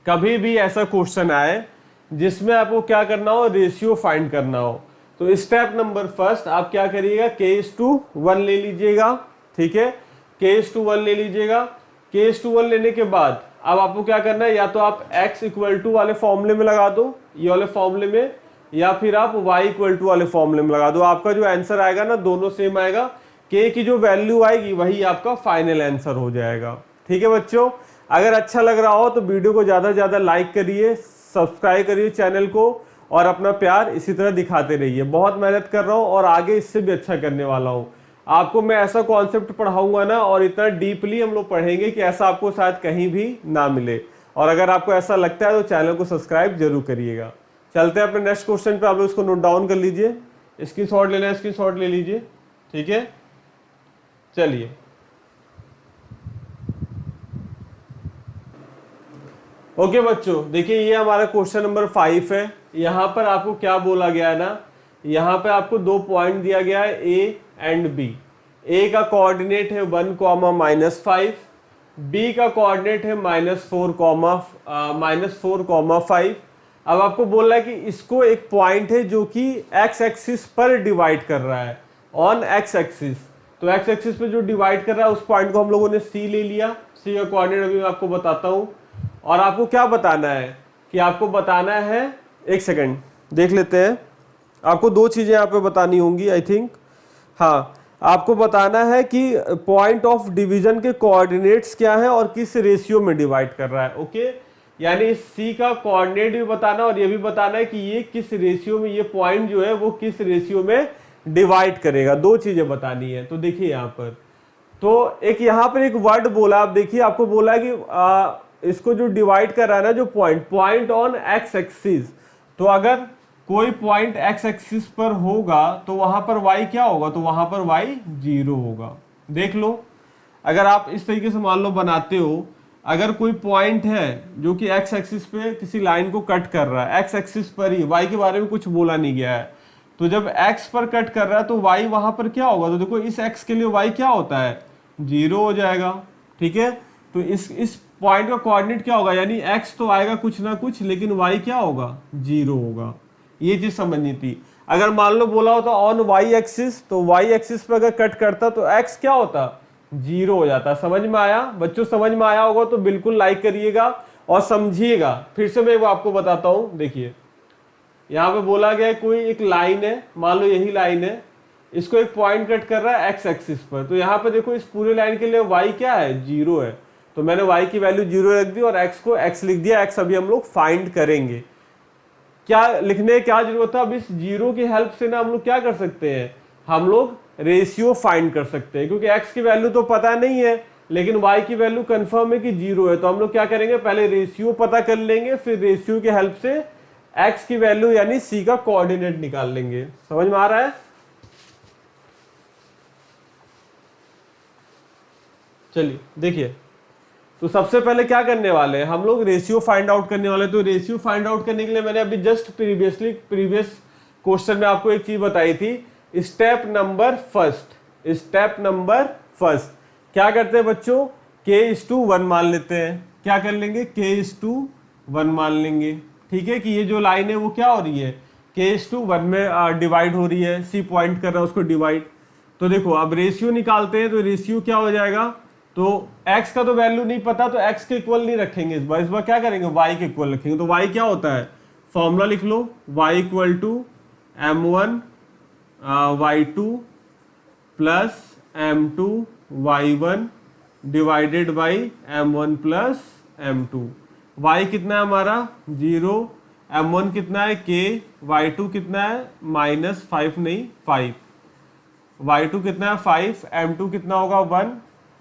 कभी भी ऐसा क्वेश्चन आए जिसमें आपको क्या करना हो, रेशियो फाइंड करना हो, तो स्टेप नंबर फर्स्ट आप क्या करिएगा, k:1 ले लीजिएगा। ठीक है, k:1 ले लीजिएगा। k:1 लेने के बाद अब आपको क्या करना है, या तो आप x = वाले फॉर्मूले में लगा दो, ये वाले फॉर्मूले में, या फिर आप y = वाले फॉर्मूले में लगा दो। आपका जो आंसर आएगा ना दोनों सेम आएगा, k की जो वैल्यू आएगी वही आपका फाइनल आंसर हो जाएगा। ठीक है बच्चों, अगर अच्छा लग रहा हो तो वीडियो को ज़्यादा से ज़्यादा लाइक करिए, सब्सक्राइब करिए चैनल को, और अपना प्यार इसी तरह दिखाते रहिए। बहुत मेहनत कर रहा हूँ और आगे इससे भी अच्छा करने वाला हूँ। आपको मैं ऐसा कॉन्सेप्ट पढ़ाऊंगा ना, और इतना डीपली हम लोग पढ़ेंगे कि ऐसा आपको शायद कहीं भी ना मिले। और अगर आपको ऐसा लगता है तो चैनल को सब्सक्राइब जरूर करिएगा। चलते हैं अपने नेक्स्ट क्वेश्चन पे, आप लोग इसको नोट डाउन कर लीजिए, स्क्रीनशॉट लेना है स्क्रीनशॉट ले लीजिए, ठीक है। चलिए ओके बच्चों, देखिए ये हमारा क्वेश्चन नंबर 5 है। यहाँ पर आपको क्या बोला गया है ना, यहाँ पे आपको 2 पॉइंट दिया गया है A एंड B। A का कोऑर्डिनेट है 1, -5, B का कोऑर्डिनेट है -4, अब आपको बोल रहा है कि इसको एक पॉइंट है जो कि x एक्सिस पर डिवाइड कर रहा है, ऑन x एक्सिस। तो x एक्सिस पे जो डिवाइड कर रहा है उस पॉइंट को हम लोगों ने C ले लिया। C का कोऑर्डिनेट अभी मैं आपको बताता हूँ। और आपको क्या बताना है कि आपको बताना है, एक सेकंड देख लेते हैं, आपको 2 चीजें यहाँ पे बतानी होंगी आई थिंक। हाँ, आपको बताना है कि पॉइंट ऑफ डिवीजन के कोऑर्डिनेट्स क्या है और किस रेशियो में डिवाइड कर रहा है। ओके, यानी सी का कोऑर्डिनेट भी बताना और ये भी बताना है कि ये किस रेशियो में, ये पॉइंट जो है वो किस रेशियो में डिवाइड करेगा। 2 चीजें बतानी है। तो देखिए यहाँ पर, तो एक यहाँ पर एक वर्ड बोला, आप देखिए आपको बोला है कि इसको जो डिवाइड कर रहा है ना, जो पॉइंट ऑन एक्स एक्सिस, तो अगर कोई पॉइंट एक्स एक्सिस पर होगा तो वहां पर y क्या होगा, तो वहां पर y 0 होगा। देख लो, अगर आप इस तरीके से मान लो बनाते हो, अगर कोई पॉइंट है जो कि एक्स एक्सिस पे किसी लाइन को कट कर रहा है, एक्स एक्सिस पर ही, y के बारे में कुछ बोला नहीं गया है, तो जब x पर कट कर रहा है तो y वहां पर क्या होगा, तो देखो इस x के लिए y क्या होता है, 0 हो जाएगा। ठीक है, तो इस पॉइंट का कोऑर्डिनेट क्या होगा, यानी x तो आएगा कुछ ना कुछ, लेकिन y क्या होगा, 0 होगा। ये चीज समझनी थी। अगर मान लो बोला होता ऑन y एक्सिस, तो y एक्सिस पे अगर कट करता तो x क्या होता, 0 हो जाता। समझ में आया बच्चों? समझ में आया होगा तो बिल्कुल लाइक करिएगा और समझिएगा। फिर से मैं आपको बताता हूं, देखिए यहाँ पे बोला गया है कोई एक लाइन है, मान लो यही लाइन है, इसको एक पॉइंट कट कर रहा है एक्स एक्सिस पर, तो यहाँ पे देखो इस पूरे लाइन के लिए y क्या है, 0 है, तो मैंने y की वैल्यू 0 रख दी और x को x लिख दिया। x अभी हम लोग फाइंड करेंगे। क्या लिखने क्या जरूरत है, अब इस 0 की हेल्प से ना हम लोग क्या कर सकते हैं, हम लोग रेशियो फाइंड कर सकते हैं, क्योंकि x की वैल्यू तो पता नहीं है लेकिन y की वैल्यू कंफर्म है कि 0 है। तो हम लोग क्या करेंगे, पहले रेशियो पता कर लेंगे, फिर रेशियो की हेल्प से x की वैल्यू यानी c का कोऑर्डिनेट निकाल लेंगे। समझ में आ रहा है? चलिए देखिए, तो सबसे पहले क्या करने वाले हैं हम लोग, रेशियो फाइंड आउट करने वाले। तो रेशियो फाइंड आउट करने के लिए मैंने अभी जस्ट प्रीवियस क्वेश्चन में आपको एक चीज बताई थी, स्टेप नंबर फर्स्ट। क्या करते हैं बच्चों, k/1 मान लेते हैं। क्या कर लेंगे, k/1 मान लेंगे। ठीक है, कि ये जो लाइन है वो क्या हो रही है, k/1 में डिवाइड हो रही है, सी पॉइंट कर रहा है उसको डिवाइड। तो देखो अब रेशियो निकालते हैं, तो रेशियो क्या हो जाएगा, तो x का तो वैल्यू नहीं पता, तो x के इक्वल नहीं रखेंगे इस बार क्या करेंगे, y के इक्वल रखेंगे। तो y क्या होता है, फॉर्मूला लिख लो, y equal to m1 y2 plus m2 y1 divided by m1 plus m2। y कितना है हमारा 0, m1 कितना है k, y2 कितना है -5 नहीं 5, y2 कितना है 5, m2 कितना होगा 1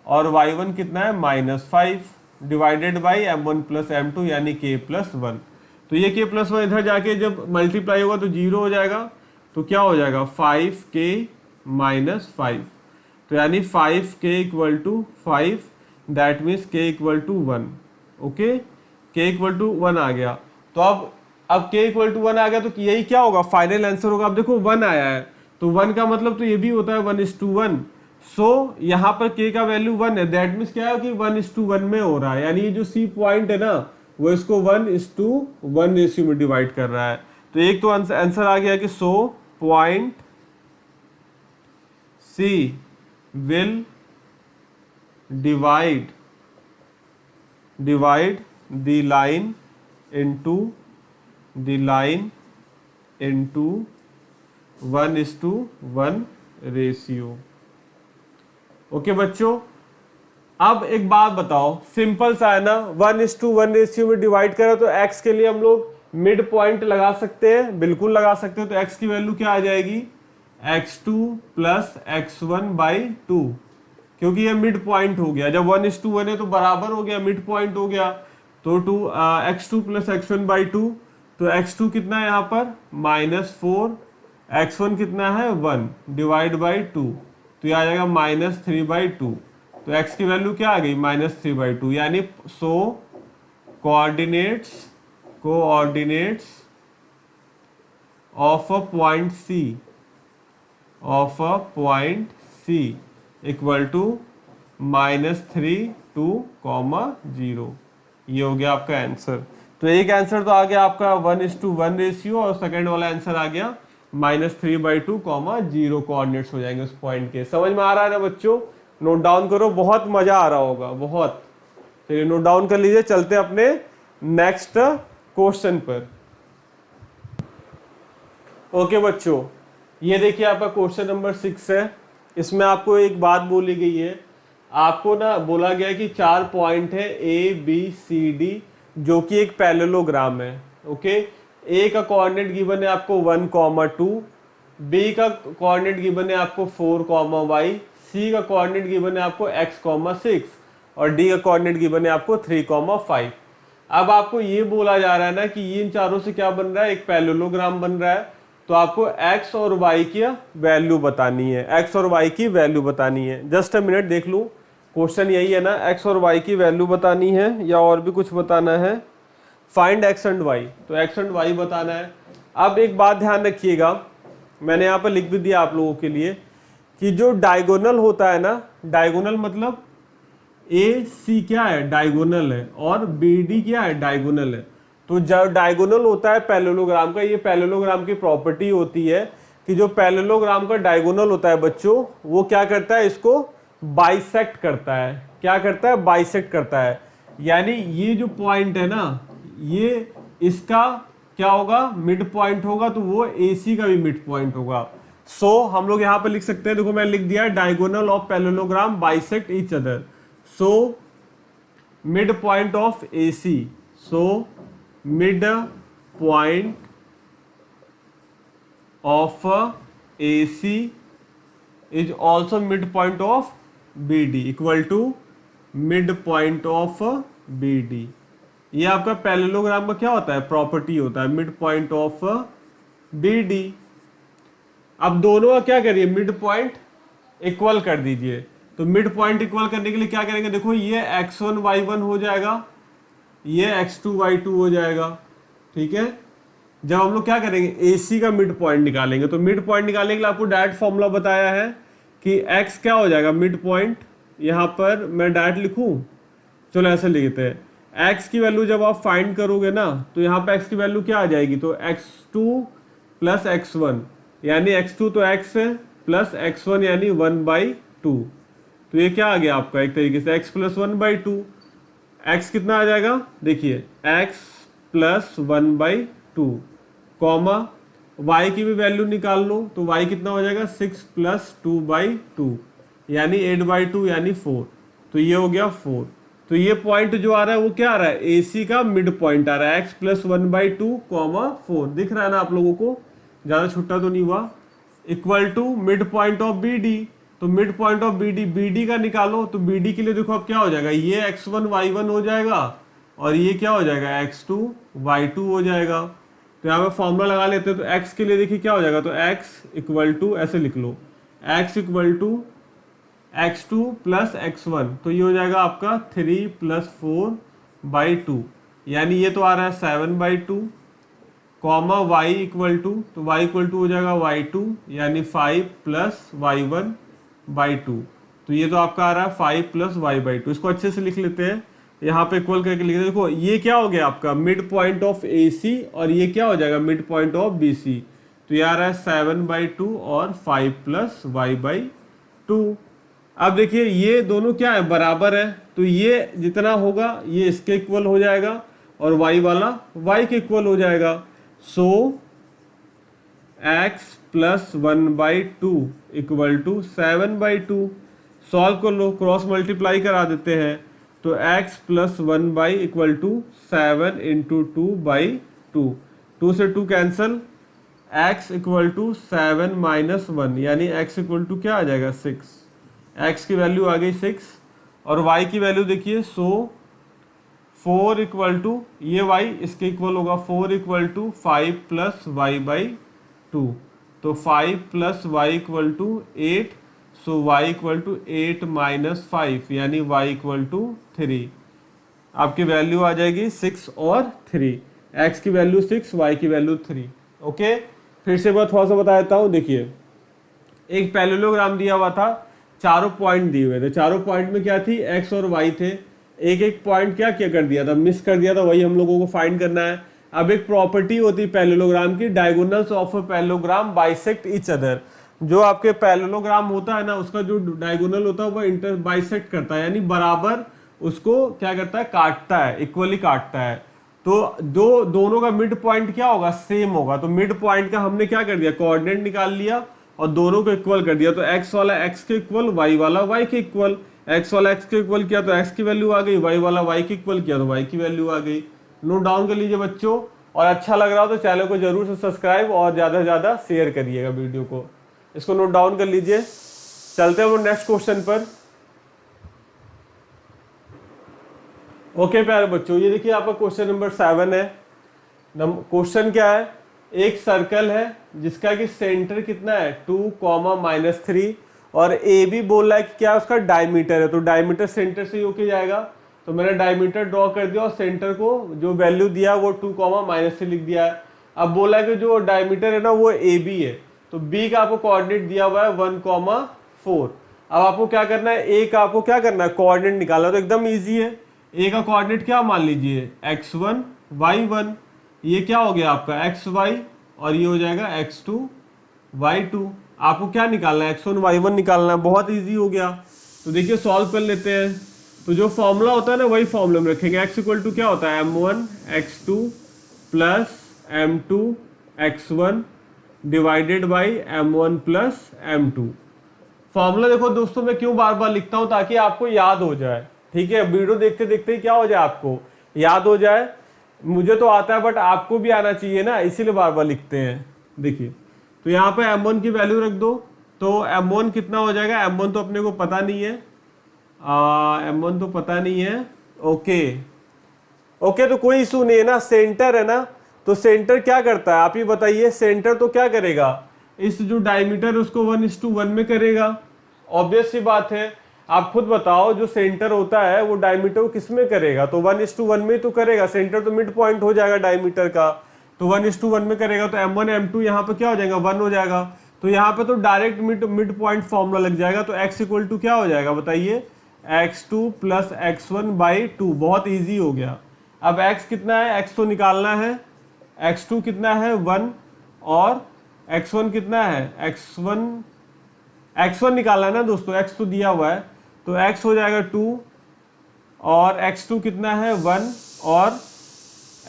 और y1 कितना है -5 divided by m1 plus m2 यानी k+1। तो ये k+1 इधर जाके जब मल्टीप्लाई होगा तो 0 हो जाएगा, तो क्या हो जाएगा 5k -5, तो यानी 5k = 5, that means k = 1। Okay, k = 1 आ गया। तो अब k = 1 आ गया तो यही क्या होगा, फाइनल आंसर होगा। अब देखो 1 आया है, तो 1 का मतलब तो ये भी होता है 1:1। सो यहाँ पर k का वैल्यू 1 है, दैट मीन्स क्या है कि 1:1 में हो रहा है, यानी ये जो C पॉइंट है ना वो इसको 1:1 रेशियो में डिवाइड कर रहा है। तो एक तो आंसर आ गया कि so point C will divide the line into 1:1 ratio. Okay बच्चों, अब एक बात बताओ, सिंपल सा है ना, 1:1 रेशियो में डिवाइड करें तो x के लिए हम लोग मिड पॉइंट लगा सकते हैं, बिल्कुल लगा सकते हैं। तो x की वैल्यू क्या आ जाएगी, x2 + x1/2, क्योंकि ये मिड पॉइंट हो गया। जब 1:1 है तो बराबर हो गया, मिड पॉइंट हो गया, तो x2 प्लस x1 बाई 2, तो x2 कितना है यहाँ पर -4, x1 कितना है 1 डिवाइड बाई 2, तो ये आ जाएगा -3/2। तो x की वैल्यू क्या आ गई -3/2, यानी so coordinates of a point C equal to -3, 2, 0। ये हो गया आपका आंसर। तो एक आंसर तो आ गया आपका 1:1 रेशियो, और सेकंड वाला आंसर आ गया -3/2, 0 कोऑर्डिनेट्स हो जाएंगे उस पॉइंट के। समझ में आ रहा है ना बच्चों? नोट डाउन करो, बहुत मजा आ रहा होगा, बहुत। चलिए नोट डाउन कर लीजिए, चलते हैं अपने नेक्स्ट क्वेश्चन पर। ओके बच्चों, ये देखिए आपका क्वेश्चन नंबर 6 है। इसमें आपको एक बात बोली गई है, आपको ना बोला गया है कि 4 पॉइंट है ABCD, जो कि एक पैरेललोग्राम है। ओके, ए का कोऑर्डिनेट गिवन है आपको 1,2, बी का कोऑर्डिनेट गिवन है आपको 4,y, सी का कोऑर्डिनेट गिवन है आपको x,6, और डी का कोऑर्डिनेट गिवन है आपको 3,5। अब आपको ये बोला जा रहा है ना कि इन चारों से क्या बन रहा है, एक पैरेललोग्राम बन रहा है। तो आपको x और y की वैल्यू बतानी है, x और y की वैल्यू बतानी है। जस्ट अ मिनट देख लूं, क्वेश्चन यही है ना, x और y की वैल्यू बतानी है या और भी कुछ बताना है? फाइंड x एंड y, तो x एंड y बताना है। अब एक बात ध्यान रखिएगा, मैंने यहाँ पर लिख भी दिया आप लोगों के लिए, कि जो डायगोनल होता है ना, डायगोनल मतलब AC क्या है, डायगोनल है, और BD क्या है, डायगोनल है। तो जब डायगोनल होता है पैरेललोग्राम का, ये पैरेललोग्राम की प्रॉपर्टी होती है कि जो पैरेललोग्राम का डायगोनल होता है बच्चों, वो क्या करता है, इसको बाइसेक्ट करता है। क्या करता है, बाइसेक्ट करता है। यानी ये जो पॉइंट है ना, ये इसका क्या होगा, मिड पॉइंट होगा, तो वो AC का भी मिड पॉइंट होगा। सो हम लोग यहाँ पर लिख सकते हैं, देखो मैं लिख दिया, diagonal of parallelogram bisect each other, so mid point of AC, so mid point of AC is also mid point of BD equal to mid point of BD। ये आपका पैरेललोग्राम का क्या होता है, प्रॉपर्टी होता है, मिड पॉइंट ऑफ BD। अब दोनों का क्या करिए, मिड पॉइंट इक्वल कर दीजिए। तो मिड पॉइंट इक्वल करने के लिए क्या करेंगे, देखो ये x1 y1 हो जाएगा, ये x2 y2 हो जाएगा, ठीक है। जब हम लोग क्या करेंगे, AC का मिड पॉइंट निकालेंगे, तो मिड पॉइंट निकालने के लिए आपको डायरेक्ट फॉर्मूला बताया है कि x क्या हो जाएगा, मिड पॉइंट। यहाँ पर मैं डायरेक्ट लिखूं, चलो ऐसे लिखते हैं, x की वैल्यू जब आप फाइंड करोगे ना, तो यहाँ पे x की वैल्यू क्या आ जाएगी, तो x2 प्लस x1, यानी x2 तो x है, प्लस x1 यानी 1/2। तो ये क्या आ गया आपका, एक तरीके से x प्लस 1/2। x कितना आ जाएगा, देखिए x प्लस 1/2, कॉमा y की भी वैल्यू निकाल लो, तो y कितना हो जाएगा, 6 प्लस 2/2, यानी 8/2 यानी 4। तो ये हो गया 4। तो ये पॉइंट जो आ रहा है वो क्या आ रहा है, AC का मिड पॉइंट आ रहा है, x प्लस 1/2, 4। दिख रहा है ना आप लोगों को, ज्यादा छुट्टा तो नहीं हुआ। Equal to mid point of BD, तो मिड पॉइंट ऑफ BD का निकालो। तो BD के लिए देखो अब क्या हो जाएगा, ये x1 y1 हो जाएगा, और ये क्या हो जाएगा, x2 y2 हो जाएगा। तो यहाँ पे फॉर्मूला लगा लेते हैं, तो x के लिए देखिए क्या हो जाएगा, तो x इक्वल टू ऐसे लिख लो, x equal to x2 plus x1, तो ये हो जाएगा आपका 3 प्लस 4/2, यानी ये तो आ रहा है 7/2, कॉमा y इक्वल टू, तो y इक्वल टू हो जाएगा y2 यानी 5 प्लस y1/2। तो ये तो आपका आ रहा है 5 प्लस y/2। इसको अच्छे से लिख लेते हैं, यहाँ पे इक्वल करके लिख, देखो ये क्या हो गया आपका, मिड पॉइंट ऑफ AC, और ये क्या हो जाएगा, मिड पॉइंट ऑफ BC। तो ये आ रहा है 7/2 और 5 प्लस y/2। अब देखिए ये दोनों क्या है, बराबर है, तो ये जितना होगा ये इसके इक्वल हो जाएगा, और y वाला y के इक्वल हो जाएगा। So x plus 1/2 equal to 7/2। Solve कर लो, क्रॉस मल्टीप्लाई करा देते हैं, तो x plus 1 equal to 7 into 2/2, 2 से 2 cancel, x equal to 7 minus 1, यानी x इक्वल टू क्या आ जाएगा, 6। x की वैल्यू आ गई 6, और y की वैल्यू देखिए, सो 4 इक्वल टू ये y इसके इक्वल होगा 4 equal to 5 plus y by 2। तो 5 plus y equal to 8, so y equal to 8 minus 5 यानी y इक्वल टू 3। आपकी वैल्यू आ जाएगी 6 और 3, x की वैल्यू 6, y की वैल्यू 3। ओके, फिर से मैं थोड़ा सा बता देता हूँ। देखिए एक पैरेललोग्राम दिया हुआ था, चारों पॉइंट दिए हुए थे, चारों पॉइंट में क्या थी, x और y थे। एक एक पॉइंट क्या क्या कर दिया था, मिस कर दिया था, वही हम लोगों को फाइंड करना है। अब एक प्रॉपर्टी होती है पैरेललोग्राम की, diagonals of a parallelogram bisect each other. जो आपके पैरेललोग्राम होता है ना, उसका जो डायगोनल होता है वो इंटर बाइसेक्ट करता है, यानी बराबर उसको क्या करता है, काटता है, इक्वली काटता है। तो जो दोनों का मिड पॉइंट क्या होगा, सेम होगा। तो मिड पॉइंट का हमने क्या कर दिया, कोऑर्डिनेट निकाल लिया और दोनों को इक्वल कर दिया। तो x वाला x के इक्वल, y वाला y के इक्वल। x वाला x के इक्वल किया तो x की वैल्यू आ गई, y वाला y के इक्वल किया तो y की वैल्यू आ गई। नोट डाउन कर लीजिए बच्चों, और अच्छा लग रहा हो तो चैनल को जरूर से सब्सक्राइब और ज्यादा से ज्यादा शेयर करिएगा वीडियो को। इसको नोट डाउन कर लीजिए। चलते हैं वो नेक्स्ट क्वेश्चन पर। ओके प्यारे बच्चों, ये देखिए आपका क्वेश्चन नंबर 7 है। क्वेश्चन क्या है, एक सर्कल है जिसका कि सेंटर कितना है 2, -3 और ए भी बोल रहा है कि क्या उसका डायमीटर है। तो डायमीटर सेंटर से होके जाएगा, तो मैंने डायमीटर ड्रॉ कर दिया और सेंटर को जो वैल्यू दिया वो 2, -3 लिख दिया है। अब बोला है कि जो डायमीटर है ना वो ए बी है, तो बी का आपको कोऑर्डिनेट दिया हुआ है 1, 4। अब आपको क्या करना है, ए का आपको क्या करना है, कोऑर्डिनेट निकालना। तो एकदम ईजी है। ए का कोऑर्डिनेट क्या मान लीजिए, x1, y1, ये क्या हो गया आपका xy, और ये हो जाएगा x2, y2। आपको क्या निकालना है, x1, y1 निकालना है। बहुत इजी हो गया। तो देखिए सॉल्व कर लेते हैं। तो जो फॉर्मूला होता है ना वही फॉर्मूला में रखेंगे। x इक्वल टू क्या होता है, m1 x2 plus m2 x1 divided by m1 plus m2। Formula देखो दोस्तों मैं क्यों बार बार लिखता हूं, ताकि आपको याद हो जाए। ठीक है, वीडियो देखते देखते ही क्या हो जाए, आपको याद हो जाए। मुझे तो आता है बट आपको भी आना चाहिए ना, इसीलिए बार बार लिखते हैं। देखिए तो यहाँ पे m1 की वैल्यू रख दो। तो m1 कितना हो जाएगा, m1 तो अपने को पता नहीं है, m1 तो पता नहीं है। ओके तो कोई इशू नहीं है ना, सेंटर है ना। तो सेंटर क्या करता है आप ही बताइए, सेंटर तो क्या करेगा, इस जो डायमीटर है उसको 1:1 में करेगा। ऑब्वियस सी बात है, आप खुद बताओ, जो सेंटर होता है वो डायमीटर को किस में करेगा, तो 1:1 में तो करेगा। सेंटर तो मिड पॉइंट हो जाएगा डायमीटर का, तो 1:1 में करेगा। तो m1 m2 यहाँ पे क्या हो जाएगा, 1 हो जाएगा। तो यहाँ पे तो डायरेक्ट मिड पॉइंट फॉर्मूला लग जाएगा। तो x इक्वल टू क्या हो जाएगा बताइए, x2 प्लस x1 बाई 2। बहुत ईजी हो गया। अब x कितना है, x तो निकालना है, x2 कितना है 1 और x1 कितना है, x1 निकालना है ना दोस्तों, x तो दिया हुआ है। तो x हो जाएगा 2 और x2 कितना है 1 और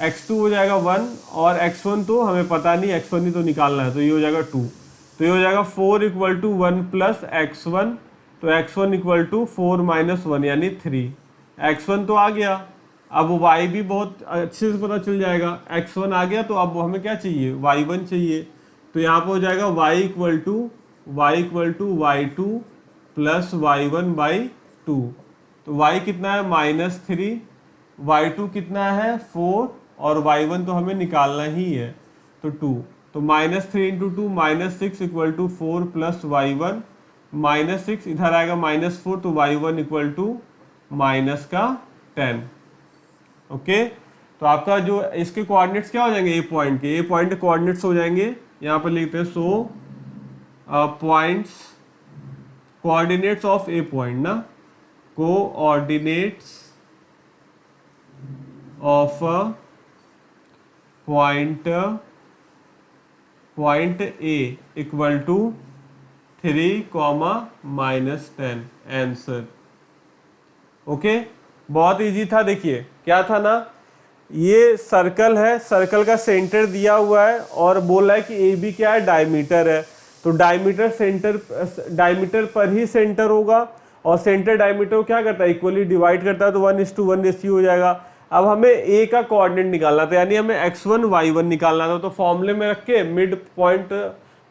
x2 हो जाएगा 1 और x1 तो हमें पता नहीं, x1 ही तो निकालना है। तो ये हो जाएगा 2। तो ये हो जाएगा 4 इक्वल टू 1 प्लस x1। तो x1 इक्वल टू 4 माइनस 1 यानी 3। x1 तो आ गया। अब y भी बहुत अच्छे से पता चल जाएगा। x1 आ गया, तो अब हमें क्या चाहिए, y1 चाहिए। तो यहाँ पे हो जाएगा y equal to y2 plus y1 by 2। तो y कितना है -3, y2 कितना है 4 और y1 तो हमें निकालना ही है, तो 2। तो -3 into 2 -6 equal to 4 plus y1 -6 इधर आएगा -4, तो y1 इक्वल टू -10। ओके, तो आपका जो इसके कोऑर्डिनेट्स क्या हो जाएंगे, ए पॉइंट के, ए पॉइंट के कोऑर्डिनेट्स हो जाएंगे। यहाँ पर लिखते हैं so points, coordinates of A point ना, coordinates of point A equal to 3, -10 answer. Okay, बहुत इजी था। देखिए क्या था ना, ये सर्कल है, सर्कल का सेंटर दिया हुआ है और बोला है कि ए बी क्या है, डायमीटर है। तो डायमीटर पर ही सेंटर होगा और सेंटर डायमीटर को क्या करता है, इक्वली डिवाइड करता है। तो 1:1 रेशियो हो जाएगा। अब हमें ए का कोऑर्डिनेट निकालना था, यानी हमें x1 y1 निकालना था। तो फॉर्मूले में रख के, मिड पॉइंट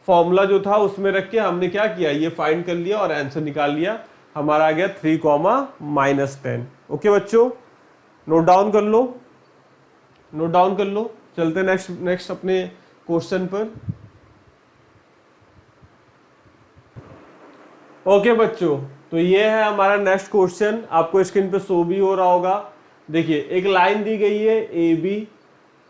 फॉर्मूला जो था उसमें रख के हमने क्या किया, ये फाइंड कर लिया और आंसर निकाल लिया। हमारा आ गया 3, -10। ओके बच्चों, नोट डाउन कर लो, नोट डाउन कर लो। चलते नेक्स्ट अपने क्वेश्चन पर। ओके बच्चों, तो ये है हमारा नेक्स्ट क्वेश्चन, आपको स्क्रीन पे शो भी हो रहा होगा। देखिए एक लाइन दी गई है ए बी,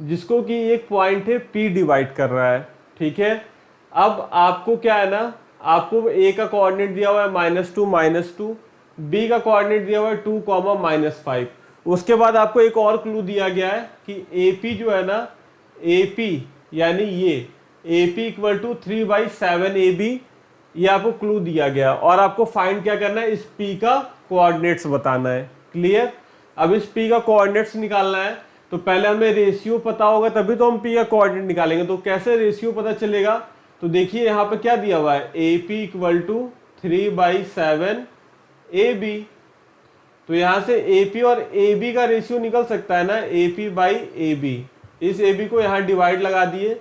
जिसको कि एक पॉइंट है पी डिवाइड कर रहा है, ठीक है। अब आपको क्या है ना, आपको ए का कोऑर्डिनेट दिया हुआ है -2 बी का कोऑर्डिनेट दिया हुआ है 2, -5। उसके बाद आपको एक और क्लू दिया गया है कि ए पी जो है ना, ए पी यानी ये A P equal to 3/7 AB, ये आपको क्लू दिया गया और आपको फाइंड क्या करना है, इस पी का कोऑर्डिनेट्स बताना है। क्लियर। अब इस पी का कोऑर्डिनेट्स निकालना है तो पहले हमें रेशियो पता होगा, तभी तो हम पी का कोऑर्डिनेट निकालेंगे। तो कैसे रेशियो पता चलेगा, तो देखिए यहाँ पे क्या दिया हुआ है, A P equal to 3/7 AB। तो यहां से AP और AB का रेशियो निकल सकता है ना, AP/AB। इस AB को यहां डिवाइड लगा दिए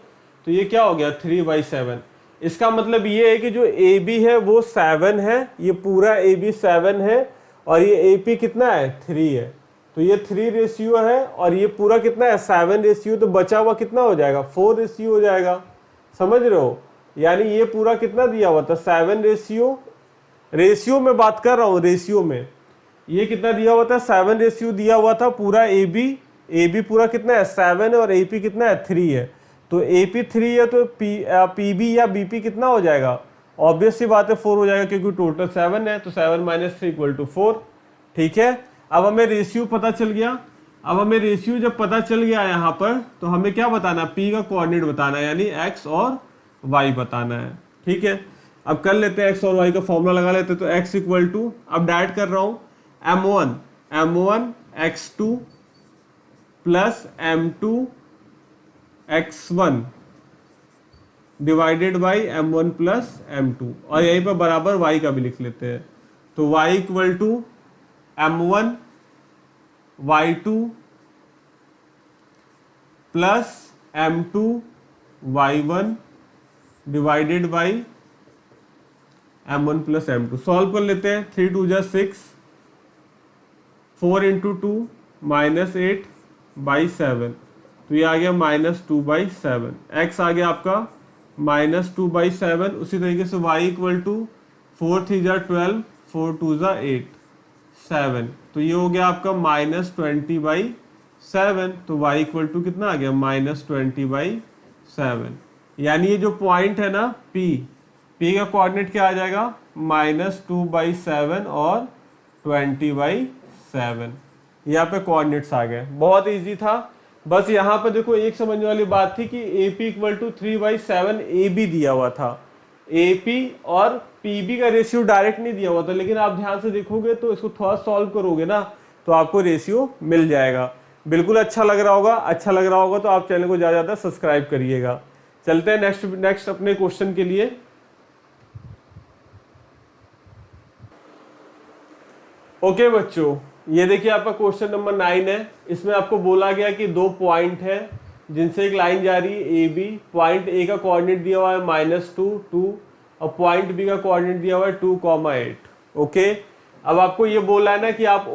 तो ये क्या हो गया, 3/7। इसका मतलब ये है कि जो AB है वो 7 है, ये पूरा AB 7 है और ये AP कितना है, 3 है। तो ये 3 रेशियो है और ये पूरा कितना है, 7 रेशियो। तो बचा हुआ कितना हो जाएगा, 4 रेशियो हो जाएगा। समझ रहे हो, यानी ये पूरा कितना दिया हुआ था, 7 रेशियो। रेशियो में बात कर रहा हूं, रेशियो में ये कितना दिया हुआ था, 7 रेशियो दिया हुआ था पूरा AB पूरा कितना है, 7 है और AP कितना है, 3 है। तो AP 3 है तो PB या BP कितना हो जाएगा, ऑब्वियस सी बात है 4 हो जाएगा, क्योंकि टोटल 7 है। तो 7 - 3 = 4। ठीक है। अब हमें रेशियो पता चल गया। अब हमें रेशियो जब पता चल गया यहाँ पर, तो हमें क्या बताना है, P का कोऑर्डिनेट बताना है, यानी X और Y बताना है। ठीक है। अब कर लेते हैं, X और Y का फॉर्मूला लगा लेते हैं। तो X इक्वल टू, अब डायरेक्ट कर रहा हूँ, M1 X2 plus M2 X1 divided by M1 plus M2, और यहीं पर बराबर Y का भी लिख लेते हैं। तो Y equal to M1 Y2 plus M2 Y1 divided by M1 plus M2। Solve कर लेते हैं। 3 2 जा 6, 4 × 2 -8/7। तो ये आ गया -2/7। X आ गया आपका -2/7। उसी तरीके से Y इक्वल टू 4 3 जा 12, 4 2 जा 8, 7। तो ये हो गया आपका -20/7। तो Y इक्वल टू कितना आ गया, -20/7। यानी ये जो पॉइंट है ना P का कोऑर्डिनेट क्या आ जाएगा, -2/7 और 20/7। यहाँ पे कोऑर्डिनेट्स आ गए। बहुत इजी था। बस यहाँ पे देखो एक समझने वाली बात थी कि AP इक्वल टू 3/7 AB दिया हुआ था। AP और PB का रेशियो डायरेक्ट नहीं दिया हुआ था, लेकिन आप ध्यान से देखोगे तो इसको थोड़ा सॉल्व करोगे ना तो आपको रेशियो मिल जाएगा। बिल्कुल अच्छा लग रहा होगा। अच्छा लग रहा होगा तो आप चैनल को ज़्यादा सब्सक्राइब करिएगा। चलते हैं नेक्स्ट अपने क्वेश्चन के लिए। ओके बच्चों, ये देखिए आपका क्वेश्चन नंबर 9 है। इसमें आपको बोला गया कि 2 पॉइंट है जिनसे एक लाइन जा रही है AB। पॉइंट A का कोऑर्डिनेट दिया हुआ है -2 2 और पॉइंट B का कोऑर्डिनेट दिया हुआ है 2, 8। ओके। अब आपको ये बोला है ना कि आप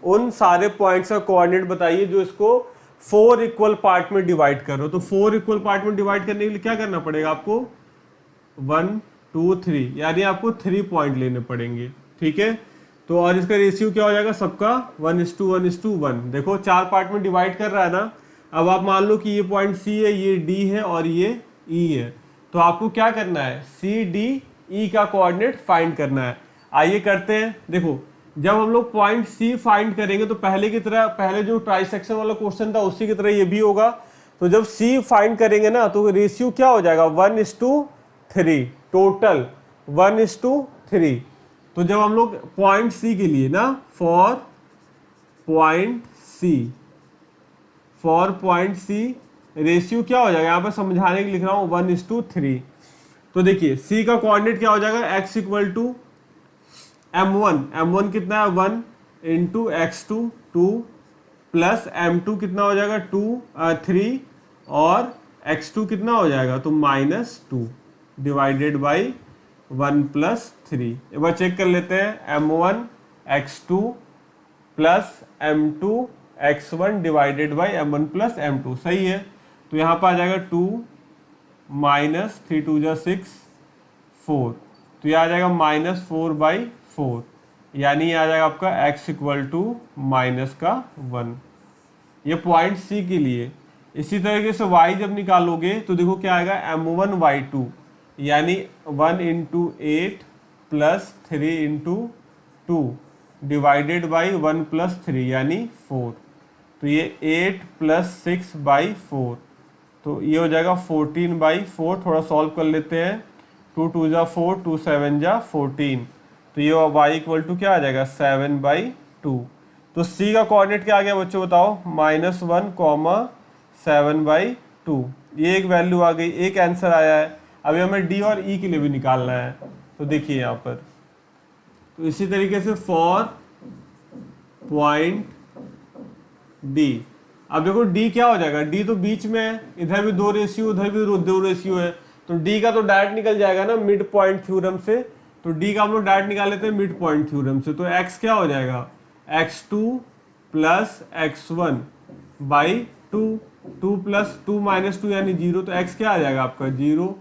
उन सारे पॉइंट्स का कोऑर्डिनेट बताइए जो इसको 4 इक्वल पार्ट में डिवाइड कर रहे हो। तो 4 इक्वल पार्ट में डिवाइड करने के लिए क्या करना पड़ेगा आपको, 1 2 3, यानी आपको 3 पॉइंट लेने पड़ेंगे। ठीक है। तो और इसका रेशियो क्या हो जाएगा, सबका 1:1:1। देखो 4 पार्ट में डिवाइड कर रहा है ना। अब आप मान लो कि ये पॉइंट C है, ये D है और ये E है। तो आपको क्या करना है, CDE का कोऑर्डिनेट फाइंड करना है। आइए करते हैं। देखो जब हम लोग पॉइंट C फाइंड करेंगे तो पहले की तरह, पहले जो ट्राइसेक्शन वाला क्वेश्चन था उसी की तरह ये भी होगा। तो जब C फाइंड करेंगे ना तो रेशियो क्या हो जाएगा, 1:3, टोटल 1:3। तो जब हम लोग पॉइंट C के लिए ना, फॉर पॉइंट C रेशियो क्या हो जाएगा, यहाँ पर समझाने के लिए लिख रहा हूँ 1:3। तो देखिए C का कोऑर्डिनेट क्या हो जाएगा, X इक्वल टू M1 कितना है, 1 × X2 2 प्लस M2 कितना हो जाएगा, 3 और X2 कितना हो जाएगा, तो -2 डिवाइडेड बाई 1 + 3। एक बार चेक कर लेते हैं, M1 X2 plus M2 x1 divided by m1 plus m2, सही है। तो यहाँ पर आ जाएगा 2 माइनस 3 2 जा 6 4, तो ये आ जाएगा -4/4, यानी ये आ जाएगा आपका x इक्वल टू -1। ये पॉइंट सी के लिए। इसी तरीके से y जब निकालोगे तो देखो क्या आएगा m1/2, यानी 1 × 8 प्लस 3 × 2 डिवाइडेड बाई 1 + 3 यानी 4, तो ये 8 + 6/4, तो ये हो जाएगा 14/4। थोड़ा सॉल्व कर लेते हैं, 2 2 जा 4, 2 7 जा 14, तो ये y इक्वल टू क्या आ जाएगा 7/2। तो c का कोऑर्डिनेट क्या आ गया बच्चों बताओ, -1, 7/2। ये एक वैल्यू आ गई, एक आंसर आया है। अभी हमें d और e के लिए भी निकालना है, तो देखिए यहाँ पर। तो इसी तरीके से फॉर पॉइंट d, अब देखो d क्या हो जाएगा, d तो बीच में है, इधर भी 2 रेशियो उधर भी 2 रेशियो है, तो d का तो डायरेक्ट निकल जाएगा ना मिड पॉइंट थ्योरम से। तो d का हम लोग डायरेक्ट निकाल लेते हैं मिड पॉइंट थ्योरम से। तो x क्या हो जाएगा, x2 + x1/2, 2 + 2 - 2 यानी 0, तो x क्या आ जाएगा आपका 0।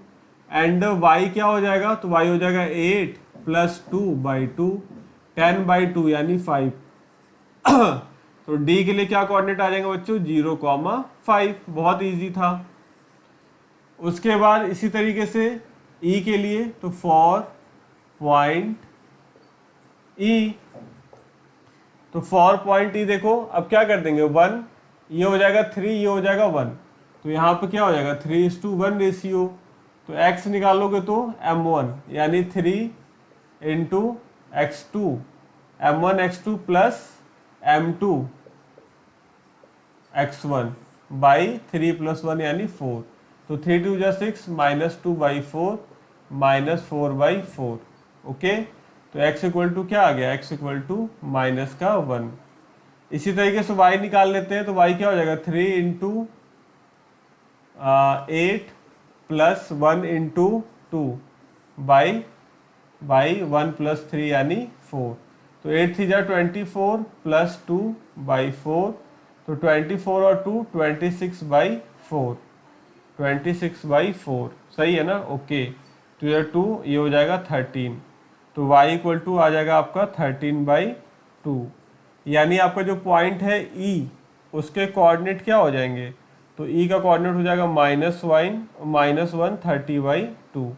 एंड y क्या हो जाएगा, तो y हो जाएगा 8 + 2/2, 10/2 यानी 5। तो d के लिए क्या कोऑर्डिनेट आ जाएगा बच्चों, 0, 5। बहुत इजी था। उसके बाद इसी तरीके से e के लिए, तो फॉर पॉइंट e, तो फॉर पॉइंट e देखो अब क्या कर देंगे 1, ये हो जाएगा 3, ये हो जाएगा 1, तो यहाँ पे क्या हो जाएगा 3:1 रेशियो। तो x निकालोगे तो m1 यानी 3 × x2, m1 x2 plus m2 x1 by 3 + 1 यानी 4, तो 3 2 जा 6, -2/4 -4/4। ओके, तो x इक्वल टू क्या आ गया, x इक्वल टू -1। इसी तरीके से y निकाल लेते हैं, तो y क्या हो जाएगा 3 × 8 प्लस 1 × 2 बाई 1 + 3 यानी 4, तो 8 3 जा 24 प्लस 2/4, तो 24 और 2 26/4, 26/4, सही है ना। ओके, तो ये 2, ये हो जाएगा 13, तो y इक्वल टू आ जाएगा आपका 13/2, यानी आपका जो पॉइंट है E, उसके कोऑर्डिनेट क्या हो जाएंगे, तो E का कोऑर्डिनेट हो जाएगा -1 30/2।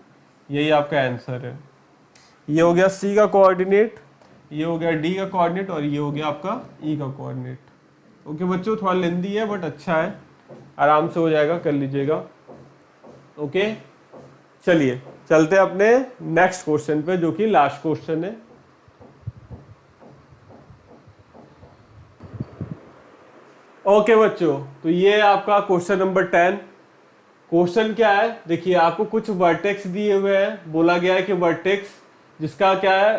यही आपका आंसर है। ये हो गया C का कोऑर्डिनेट, ये हो गया D का कोऑर्डिनेट, और ये हो गया आपका E का कोऑर्डिनेट। ओके बच्चों, थोड़ा लेंदी है बट अच्छा है, आराम से हो जाएगा, कर लीजिएगा। ओके, चलिए चलते हैं अपने नेक्स्ट क्वेश्चन पे, जो कि लास्ट क्वेश्चन है। ओके बच्चों, तो ये आपका क्वेश्चन नंबर 10। क्वेश्चन क्या है, देखिए आपको कुछ वर्टेक्स दिए हुए हैं, बोला गया है कि वर्टेक्स जिसका क्या है,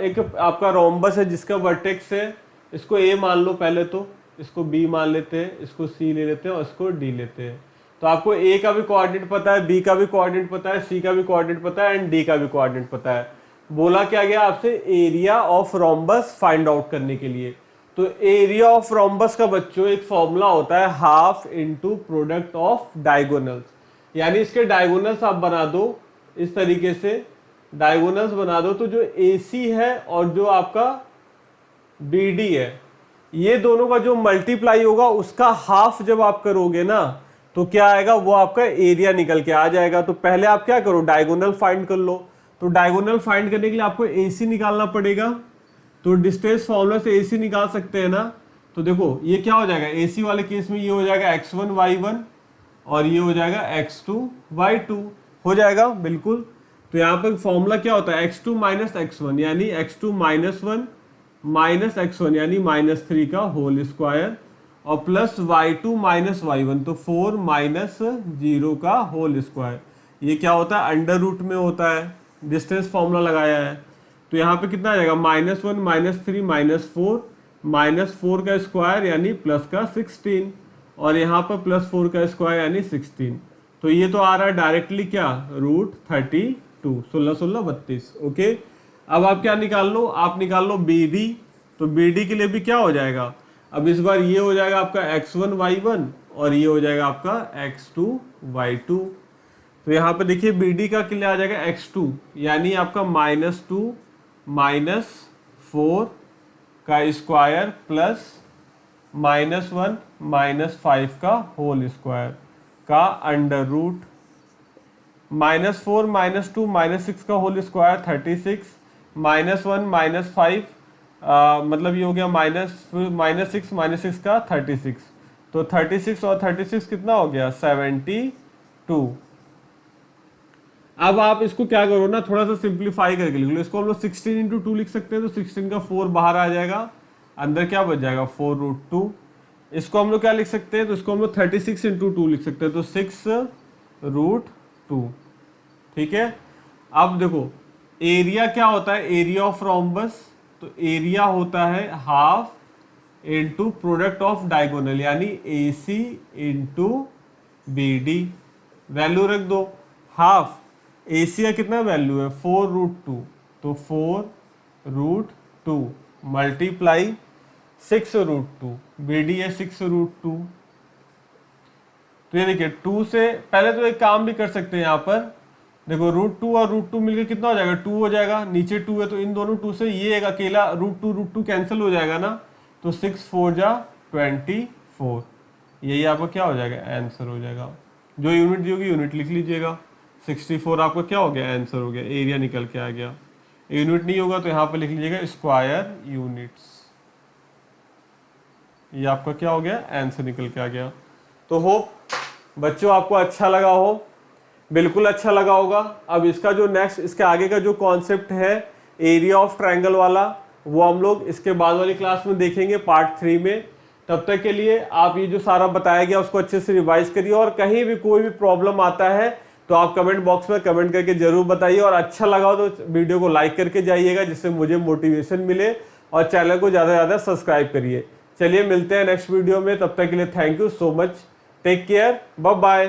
एक आपका रोम्बस है जिसका वर्टेक्स है, इसको A मान लो पहले, तो इसको B मान लेते हैं, इसको C ले लेते हैं और इसको D लेते हैं। तो आपको A का भी कोऑर्डिनेट पता है, B का भी कोऑर्डिनेट पता है, C का भी कोऑर्डिनेट पता है एंड D का भी कोऑर्डिनेट पता है। बोला क्या गया आपसे, area of rhombus find out करने के लिए। तो एरिया ऑफ रोम्बस का बच्चों एक फॉर्मूला होता है half into product of diagonals, यानी इसके डायगोनल्स आप बना दो इस तरीके से, डायगोनल्स बना दो, तो जो AC है और जो आपका BD है, ये दोनों का जो मल्टीप्लाई होगा उसका हाफ जब आप करोगे ना, तो क्या आएगा, वो आपका एरिया निकल के आ जाएगा। तो पहले आप क्या करो, डायगोनल फाइंड कर लो। तो डायगोनल फाइंड करने के लिए आपको AC निकालना पड़ेगा, तो डिस्टेंस फॉर्मूला से AC निकाल सकते हैं ना। तो देखो ये क्या हो जाएगा, AC वाले केस में ये हो जाएगा x1 y1 और ये हो जाएगा x2 y2 हो जाएगा बिल्कुल। तो यहाँ पर फॉर्मूला क्या होता है, x2 - x1 यानी x2 - 1 - x1 यानी -3 का होल स्क्वायर, और प्लस y2 - y1, तो 4 - 0 का होल स्क्वायर। ये क्या होता है, अंडर रूट में होता है, डिस्टेंस फॉर्मूला लगाया है। तो यहाँ पे कितना आ जाएगा, -1 -3 -4 -4 का स्क्वायर यानी प्लस का 16, और यहाँ पर +4 का स्क्वायर यानी 16। तो ये तो आ रहा है डायरेक्टली क्या, √32, 16 16 32। ओके, अब आप क्या निकाल लो, आप निकाल लो BD। तो BD के लिए भी क्या हो जाएगा, अब इस बार ये हो जाएगा आपका x1 y1 और ये हो जाएगा आपका x2 y2। तो यहाँ पे देखिए BD का कितना आ जाएगा x2, यानी आपका -2 -4 का स्क्वायर प्लस -1 -5 का होल स्क्वायर का अंडर रूट, -4 -2 -6 का होल स्क्वायर 36, -1 -5 मतलब ये हो गया -6 -6 का 36, तो 36 और 36 कितना हो गया 72। अब आप इसको क्या करो ना, थोड़ा सा सिंप्लीफाई करके लिख लो। इसको हम लोग 16 इंटू 2 लिख सकते हैं, तो 16 का 4 बाहर आ जाएगा, अंदर क्या बच जाएगा 4√2। इसको हम लोग क्या लिख सकते हैं, तो इसको हम लोग 36 इंटू 2 लिख सकते हैं, तो 6√2। ठीक है। अब देखो एरिया क्या होता है, एरिया ऑफ रोम्बस, तो एरिया होता है half into product of diagonal, यानी AC इंटू BD। वैल्यू रख दो, हाफ AC का कितना वैल्यू है 4√2, तो 4√2 मल्टीप्लाई 6√2, BD है 6√2। तो ये देखिए 2 से पहले तो एक काम भी कर सकते हैं यहाँ पर, देखो √2 और √2 मिलकर कितना हो जाएगा 2 हो जाएगा, नीचे 2 है तो इन दोनों 2 से ये एक अकेला √2 कैंसिल हो जाएगा ना, तो 6 4 जा 24, यही आपका क्या हो जाएगा आंसर हो जाएगा। जो यूनिट दी होगी यूनिट लिख लीजिएगा, 64 आपका क्या हो गया आंसर हो गया, एरिया निकल के आ गया। यूनिट नहीं होगा तो यहाँ पर लिख लीजिएगा स्क्वायर यूनिट्स, ये आपका क्या हो गया आंसर निकल के आ गया। तो होप बच्चों आपको अच्छा लगा हो, बिल्कुल अच्छा लगा होगा। अब इसका जो नेक्स्ट, इसके आगे का जो कॉन्सेप्ट है एरिया ऑफ ट्रायंगल वाला, वो हम लोग इसके बाद वाली क्लास में देखेंगे पार्ट 3 में। तब तक के लिए आप ये जो सारा बताया गया उसको अच्छे से रिवाइज करिए, और कहीं भी कोई भी प्रॉब्लम आता है तो आप कमेंट बॉक्स में कमेंट करके जरूर बताइए, और अच्छा लगा हो तो वीडियो को लाइक करके जाइएगा, जिससे मुझे मोटिवेशन मिले, और चैनल को ज़्यादा से ज़्यादा सब्सक्राइब करिए। चलिए मिलते हैं नेक्स्ट वीडियो में, तब तक के लिए thank you so much, take care, bye bye.